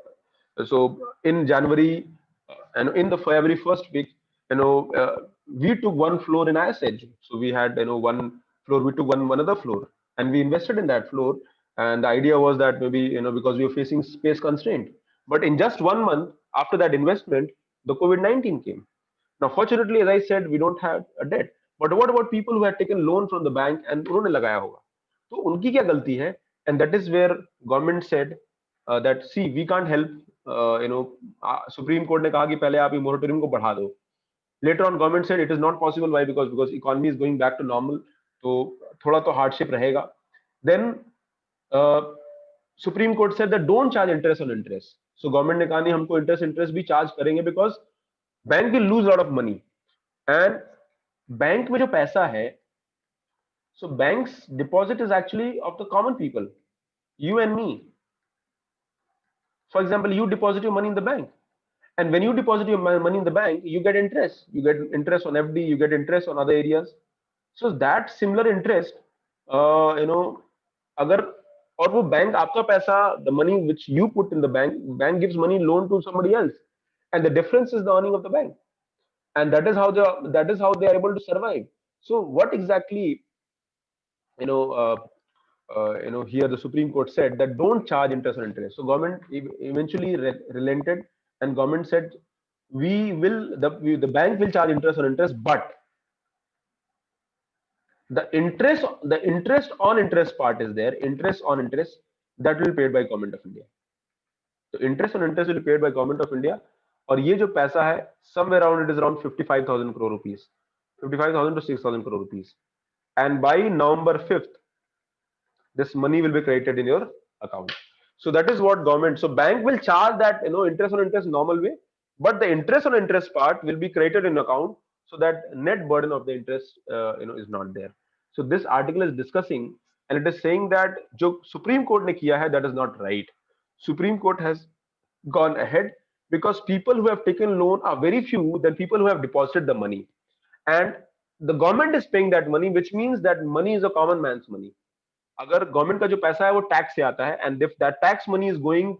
so in January, and in the February first week, we took one floor in ISH. So we had one floor, we took one another floor, and we invested in that floor. and the idea was that maybe, because we were facing space constraint. But in just 1 month after that investment, the COVID-19 came. Now fortunately, as I said, we don't have a debt. But what about people who had taken loan from the bank and उन्होंने लगाया होगा, तो उनकी क्या गलती है? And that is where government said that see, we can't help. Supreme Court ने कहा कि पहले आप ये moratorium को बढ़ा दो. Later on government said it is not possible. Why? Because economy is going back to normal, तो थोड़ा तो hardship रहेगा. Then uh, Supreme Court said that don't charge interest on interest. So government ने कहा नहीं, हमको interest भी charge करेंगे, because bank will lose a lot of money. And bank में जो पैसा है, so bank's deposit is actually of the common people, you and me. For example, you deposit your money in the bank, and when you deposit your money in the bank, you get interest. You get interest on FD, you get interest on other areas. So that similar interest, अगर और वो bank आपका पैसा, the money which you put in the bank gives money loan to somebody else, and the difference is the earning of the bank, and that is how they are able to survive. So what exactly, you know uh, here the Supreme Court said that don't charge interest on interest. So government eventually relented, and government said the bank will charge interest on interest, but the interest on interest part is there, interest on interest, that will be paid by Government of India. So interest on interest will be paid by Government of India. और ये जो पैसा है, somewhere around, it is around 55,000 crore rupees, 55,000 to 6,000 crore rupees. And by November 5th, this money will be credited in your account. So that is what government. So bank will charge that, interest on interest normal way, but the interest on interest part will be credited in account, so that net burden of the interest is not there. So this article is discussing, and it is saying that जो Supreme Court ने किया है, that is not right. Supreme Court has gone ahead, because people who have taken loan are very few than people who have deposited the money, and the government is paying that money, which means that money is a common man's money. अगर government का जो पैसा है वो tax से आता है, and if that tax money is going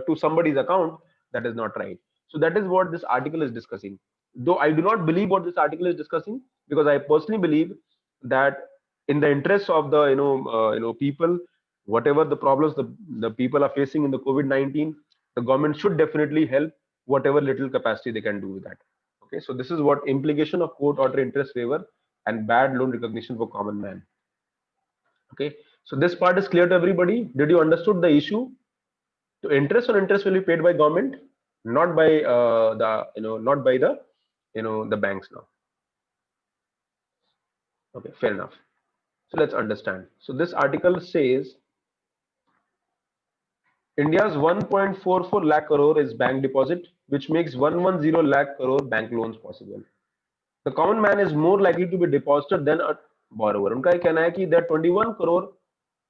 to somebody's account, that is not right. So that is what this article is discussing. Though I do not believe what this article is discussing, because I personally believe that in the interest of the people, whatever the problems the people are facing in the COVID-19, the government should definitely help whatever little capacity they can do with that. Okay, so this is what implication of court order interest waiver and bad loan recognition for common man. Okay, so this part is clear to everybody. Did you understood the issue? So interest on interest will be paid by government, not by not by the the banks now. Okay, fair enough. So let's understand. So this article says India's 1.44 lakh crore is bank deposit, which makes 110 lakh crore bank loans possible. The common man is more likely to be depositor than a borrower. उनका ये कहना है कि there are 21 crore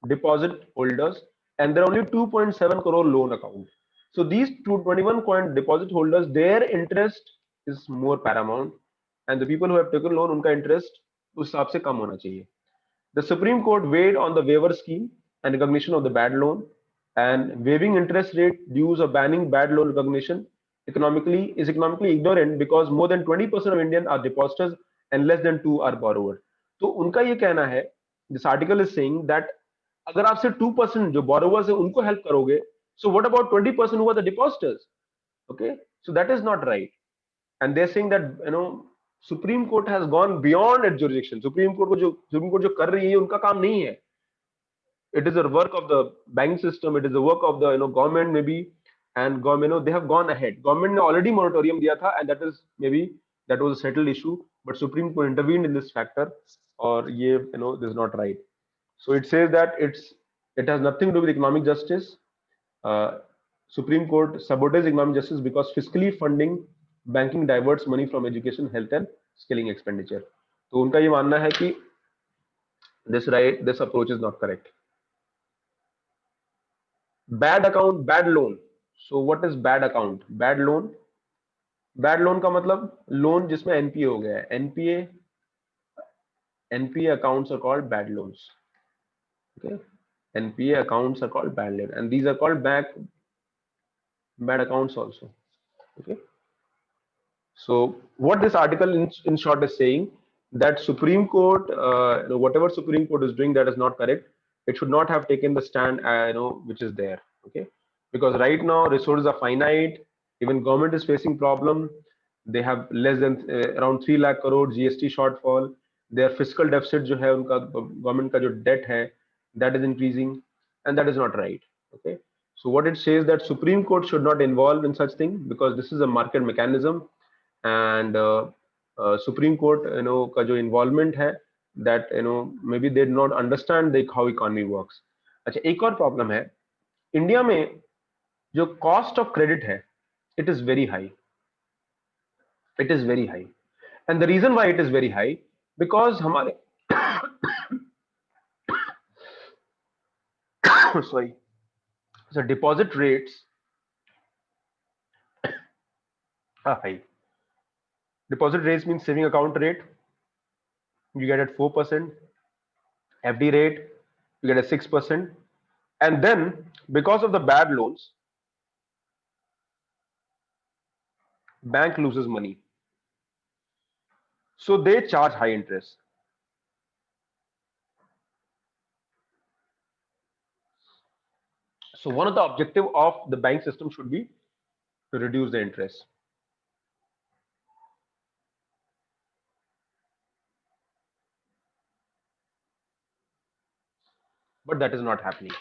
deposit holders and there are only 2.7 crore loan account. So these 21 coin deposit holders, their interest is more paramount, and the people who have taken loan, उनका interest उस हिसाब से कम होना चाहिए. The Supreme Court weighed on the waiver scheme and recognition of the bad loan, and waiving interest rate dues or banning bad loan recognition economically ignorant, because more than 20% of Indians are depositors and less than 2 are borrowers. तो उनका ये कहना है, this article is saying that अगर आप सिर्फ 2% जो borrowers है उनको help करोगे, so what about 20% who are the depositors? Okay, so that is not right. And they're saying that Supreme Court has gone beyond its jurisdiction. Supreme Court जो कर रही है उनका काम नहीं है. It is the work of the banking system. It is the work of the government maybe, and government they have gone ahead. Government ने already moratorium दिया था, and that is maybe that was a settled issue. But Supreme Court intervened in this factor, or ये this is not right. So it says that it has nothing to do with economic justice. Supreme Court sabotages economic justice because fiscally funding banking diverts money from education, health, and skilling expenditure. तो उनका ये मानना है कि this approach is not correct. Bad account, bad loan. So what is bad account? Bad loan का मतलब loan जिसमें NPA हो गया है. NPA accounts are called bad loans. Okay, NPA accounts are called bad loan, and these are called bad accounts also. Okay, so what this article in short is saying, that Supreme Court, whatever Supreme Court is doing, that is not correct. it should not have taken the stand, which is there. Okay, because right now resources are finite. Even government is facing problem. They have less than around 3 lakh crore GST shortfall. Their fiscal deficit जो है उनका government का जो debt है, that is increasing, and that is not right. Okay, so what it says that Supreme Court should not involve in such thing because this is a market mechanism, and Supreme Court का जो involvement है, that maybe they do not understand how economy works. अच्छा, एक और problem है India में, जो cost of credit है, it is very high. It is very high, and the reason why it is very high because हमारे sorry, the deposit rates are high. Deposit rates means saving account rate. You get at 4%. FD rate you get at 6%, and then because of the bad loans, bank loses money, so they charge high interest. So one of the objective of the bank system should be to reduce the interest. But that is not happening.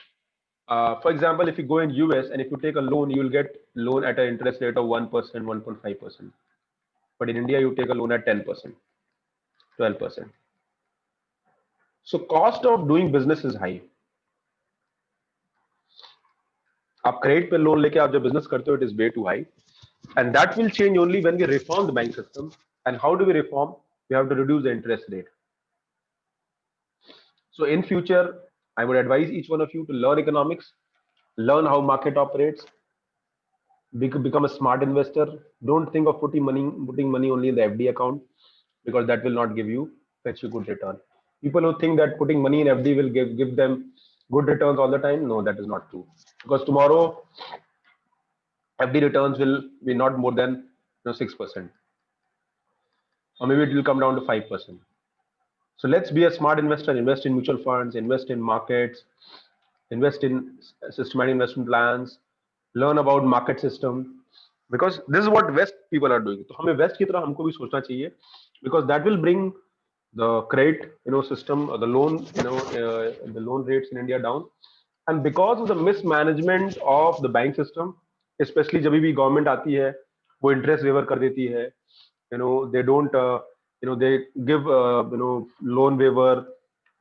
For example, if you go in US and if you take a loan, you will get loan at an interest rate of 1%, 1.5%. But in India, you take a loan at 10%, 12%. So cost of doing business is high. आप credit पे loan लेके आप जब business करते हो, it is way too high, and that will change only when we reform the bank system. And how do we reform? We have to reduce the interest rate. So in future, I would advise each one of you to learn economics, learn how market operates, become a smart investor. Don't think of putting money only in the FD account, because that will not give you fetch you good return. People who think that putting money in FD will give them good returns all the time, no, that is not true. Because tomorrow FD returns will be not more than 6%, or maybe it will come down to 5%. So let's be a smart investor, invest in mutual funds, invest in markets, invest in systematic investment plans, learn about market system, because this is what West people are doing. तो हमें West की तरह हमको भी सोचना चाहिए, because that will bring the credit system, or the loan the loan rates in India down. And because of the mismanagement of the bank system, especially जब भी government आती है, वो interest waiver कर देती है, they don't they give loan waiver,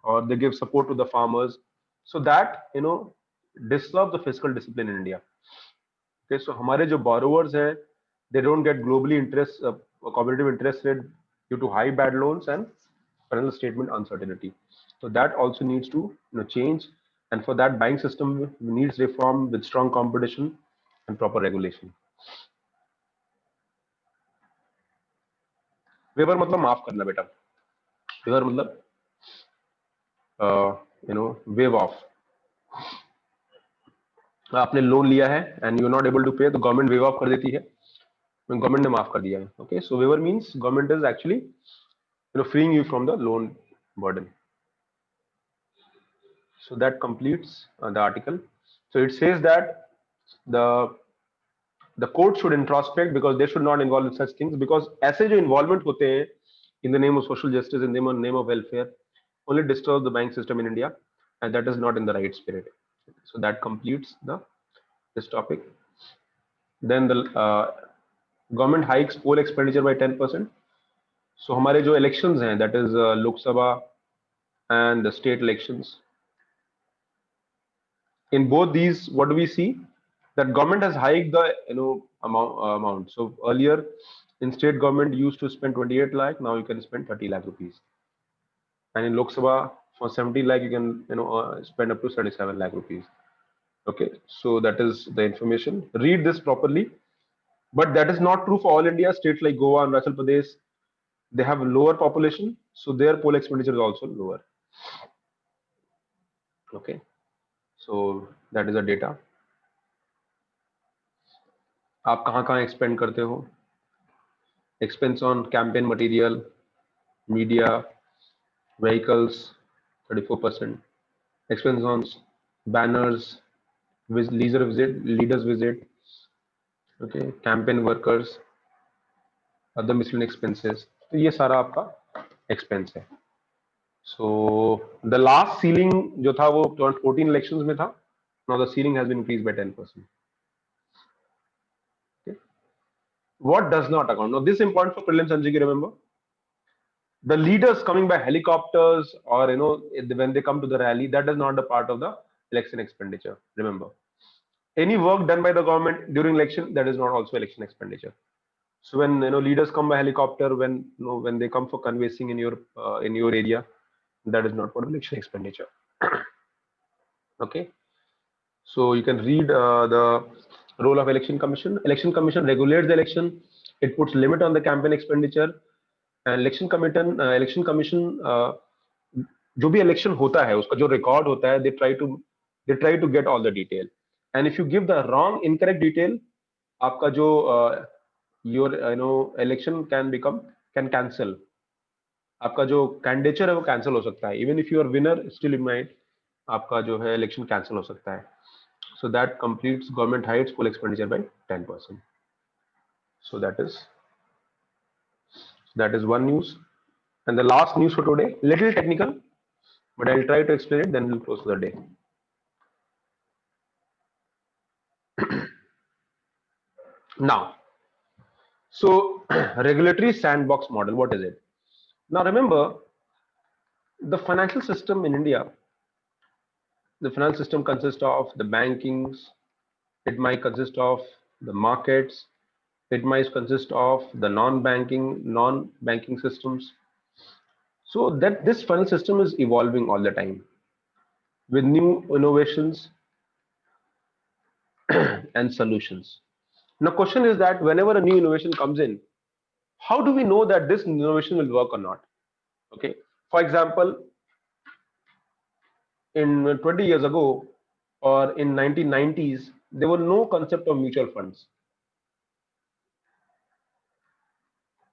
or they give support to the farmers, so that disturb the fiscal discipline in India. Okay, so हमारे जो borrowers हैं, they don't get globally competitive interest rate due to high bad loans and financial statement uncertainty. So that also needs to change, and for that bank system needs reform with strong competition and proper regulation. Waiver मतलब माफ करना बेटा, waiver मतलब wave of. आपने loan लिया है and you are not able to pay, तो government wave of कर देती है, गवर्नमेंट ने माफ कर दिया है. Okay, so waiver means government is actually freeing you from the loan burden. So that completes the article. So it says that the court should introspect, because they should not involve in such things, because ऐसे जो involvement होते हैं in the name of social justice, in the name of welfare, only disturb the bank system in India, and that is not in the right spirit. So that completes this topic. Then the government hikes poll expenditure by 10%. So हमारे जो elections हैं, that is Lok Sabha and the state elections, in both these, what do we see? That government has hiked the amount. So earlier in state government you used to spend 28 lakh, now you can spend 30 lakh rupees, and in Lok Sabha for 70 lakh you can spend up to 37 lakh rupees. Okay, so that is the information. Read this properly. But that is not true for all India. States like Goa and Arunachal Pradesh, they have lower population, so their poll expenditure is also lower. Okay, so that is the data. आप कहाँ expand करते हो? Expense on campaign material, media, vehicles 34%, expense on banners, leaders visit, okay, campaign workers, other miscellaneous expenses. तो ये सारा आपका expense है. So the last ceiling जो था वो 2014 elections में था. Now the ceiling has been increased by 10%. Okay. What does not account? Now this is important for prelims, Sanjay, remember? The leaders coming by helicopters or when they come to the rally, that is not a part of the election expenditure. Remember, any work done by the government during election, that is not also election expenditure. So when leaders come by helicopter, when they come for canvassing in your area, that is not for election expenditure. Okay. So you can read the role of election commission. Election commission regulates the election. It puts limit on the campaign expenditure. And election commission जो भी election होता है उसका जो record होता है they try to get all the detail. And if you give the wrong incorrect detail, आपका जो your election can cancel. आपका जो कैंडिडेचर है वो कैंसिल हो सकता है. Even if you are winner still you might आपका जो है इलेक्शन कैंसिल हो सकता है. So that completes government hides full expenditure by 10%. So that is one news. And the last news for today, little technical, but I'll try to explain it, then we'll close for the day. Now, so regulatory sandbox model, what is it? Now remember, the financial system in India, the financial system consists of the bankings, it might consist of the markets, it might consist of the non-banking systems. So that this financial system is evolving all the time with new innovations and solutions. Now, question is that whenever a new innovation comes in, how do we know that this innovation will work or not? Okay. For example, in 20 years ago or in 1990s, there were no concept of mutual funds.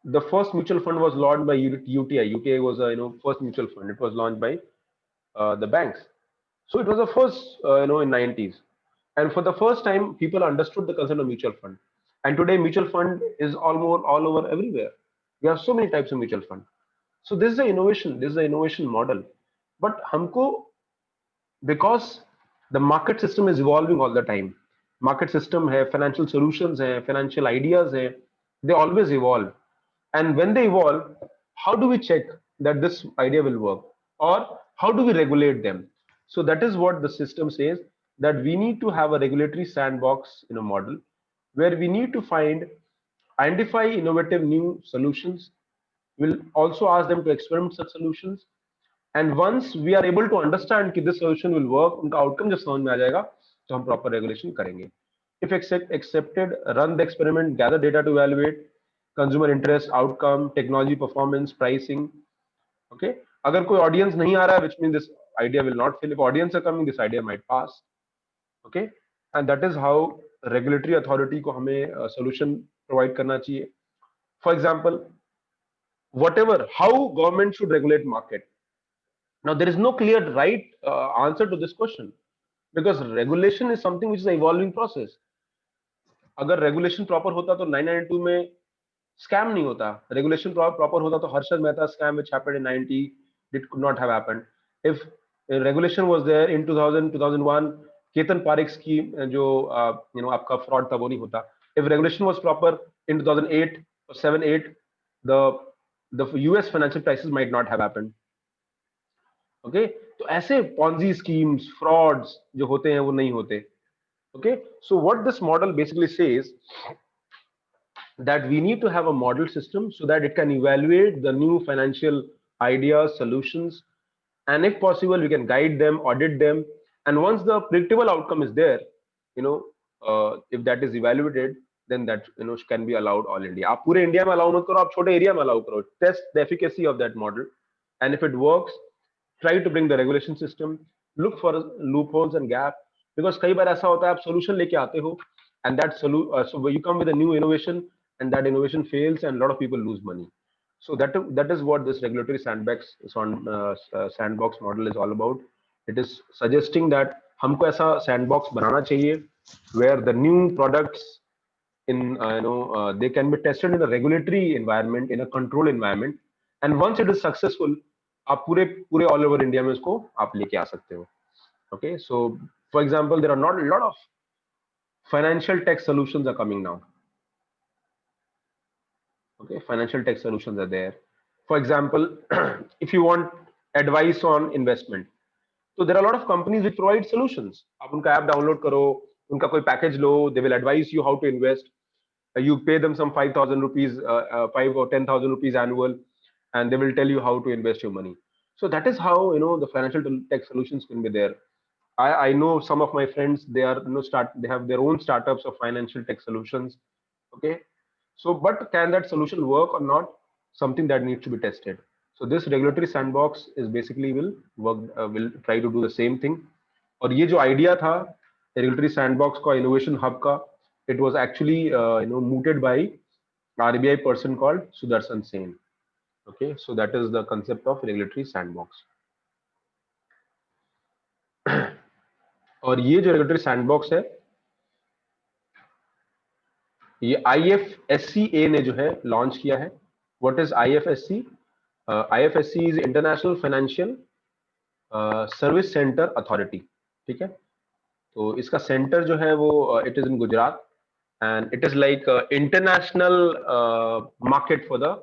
The first mutual fund was launched by UTI. UTI was a first mutual fund. It was launched by the banks. So it was the first in 90s, and for the first time people understood the concept of mutual fund. And today mutual fund is almost all over everywhere. We have so many types of mutual fund. So this is the innovation. This is the innovation model. But हमको, because the market system is evolving all the time. Market system है, financial solutions है, financial ideas है, they always evolve. And when they evolve, how do we check that this idea will work, or how do we regulate them? So that is what the system says, that we need to have a regulatory sandbox in a model where we need to identify innovative new solutions. We'll also ask them to experiment such solutions. And once we are able to understand कि this solution will work, उनका outcome जब समझ में आ जाएगा, तो हम proper regulation करेंगे. If accepted, run the experiment, gather data to evaluate consumer interest, outcome, technology, performance, pricing. Okay. अगर कोई audience नहीं आ रहा है, which means this idea will not fail. If audience are coming, this idea might pass. Okay. And that is how regulatory authority को हमें solution provide करना चाहिए. For example, how government should regulate market. Now, there is no clear right answer to this question, because regulation is something which is an evolving process. अगर regulation proper होता तो 1992 में scam नहीं होता. Regulation proper होता तो Harshad Mehta scam which happened in 90, it could not have happened. If regulation was there in 2000, 2001, Ketan Parekh scheme जो आपका fraud था वो नहीं होता. If regulation was proper in 2008 or 7, 8, the US financial crisis might not have happened. Okay तो ऐसे Ponzi schemes frauds जो होते हैं वो नहीं होते. Okay so what this model basically says that we need to have a model system so that it can evaluate the new financial ideas, solutions, and if possible we can guide them, audit them, and once the predictable outcome is there, if that is evaluated, then that can be allowed all India. आप पूरे India में allow मत करो, आप छोटे area में allow करो. Test the efficacy of that model, and if it works, try to bring the regulation system, look for loopholes and gap, because कई बार ऐसा होता है आप solution लेके आते हो and that so you come with a new innovation and that innovation fails and a lot of people lose money. So that is what this regulatory sandbox model is all about. It is suggesting that हमको ऐसा sandbox बनाना चाहिए where the new products in they can be tested in a regulatory environment, in a control environment, and once it is successful, आप पूरे पूरे all over India में इसको आप लेके आ सकते हो. Okay, so for example, there are not a lot of financial tech solutions are coming now. Okay, financial tech solutions are there. For example, if you want advice on investment, so there are a lot of companies which provide solutions. आप उनका app download करो, उनका कोई package low, they will advise you how to invest. You pay them some 5,000 rupees, 5 or 10,000 rupees annual, and they will tell you how to invest your money. So that is how the financial tech solutions can be there. I know some of my friends, they are they have their own startups of financial tech solutions. Okay, so but can that solution work or not? Something that needs to be tested. So this regulatory sandbox is basically will work, will try to do the same thing. और ये जो idea था regulatory sandbox का innovation hub का, it was actually mooted by RBI person called Sudarshan Sen. Okay, so that is the concept of regulatory sandbox. और ये जो regulatory sandbox है, ये IFSCA ने जो है लॉन्च किया है. What is IFSC? IFSC is international financial service centre authority. ठीक है, तो इसका सेंटर जो है वो it is in Gujarat, and it is like international market for the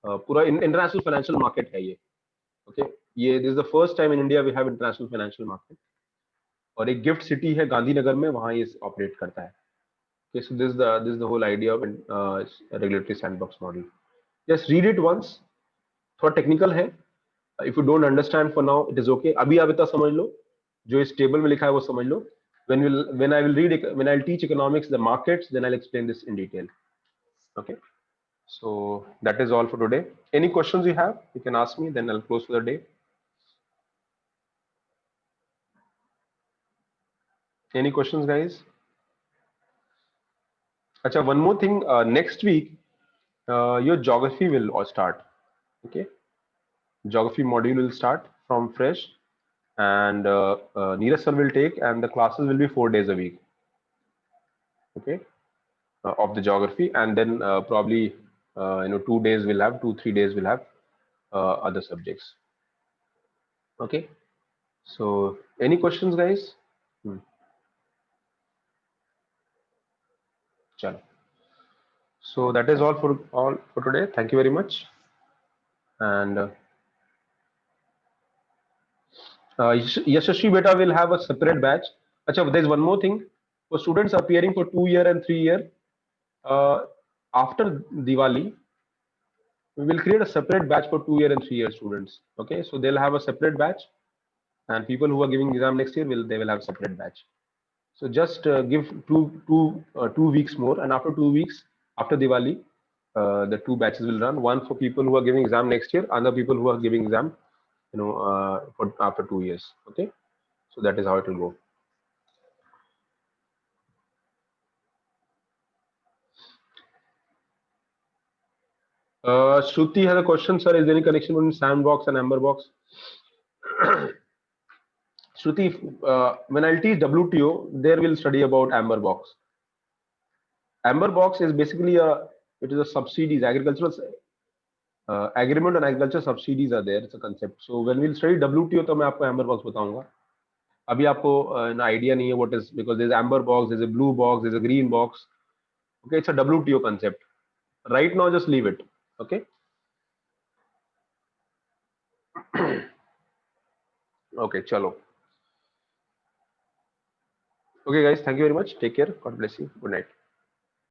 पूरा इंटरनेशनल फाइनेंशियल मार्केट है ये. ओके, ये this is the first time in India we have international financial market, और एक गिफ्ट सिटी है गांधीनगर में, वहां ये ऑपरेट करता है. Okay, so this is the whole idea of regulatory sandbox model. Just read it once. थोड़ा टेक्निकल है. If you don't understand for now, it is okay. अभी आप इतना समझ लो, जो इस टेबल में लिखा है वो समझ लो. When I'll teach economics, the markets, then I'll explain this in detail. Okay. So that is all for today. Any questions you have, you can ask me. Then I'll close for the day. Any questions, guys? Acha, one more thing. Next week, your geography will start. Okay, geography module will start from fresh, and Neeraj sir will take, and the classes will be 4 days a week. Okay, of the geography, and then probably 2 days we'll have, 2-3 days we'll have other subjects. Okay, so any questions, guys? Chalo. So that is all for today. Thank you very much. And Yashasvi Beta will have a separate batch. Acha, there's one more thing. For students appearing for 2 year and 3 year, after Diwali, we will create a separate batch for 2 year and 3 year students. Okay, so they'll have a separate batch, and people who are giving exam next year they will have separate batch. So just give two weeks more, and after 2 weeks after Diwali, the 2 batches will run. One for people who are giving exam next year, other people who are giving exam for after 2 years. Okay, so that is how it will go. Shruti has a question, sir. Is there any connection between Sandbox and Amberbox? Shruti, when I'll teach WTO, there we'll study about Amberbox. Amberbox is basically it is a subsidies, agricultural agreement on agriculture subsidies are there. It's a concept. So when we'll study WTO, तो मैं आपको Amberbox बताऊंगा. अभी आपको idea नहीं है what is, because there's Amberbox, there's a blue box, there's a green box. Okay, it's a WTO concept. Right now, just leave it. Okay. Okay, chalo. Okay, guys, thank you very much. Take care. God bless you. Good night.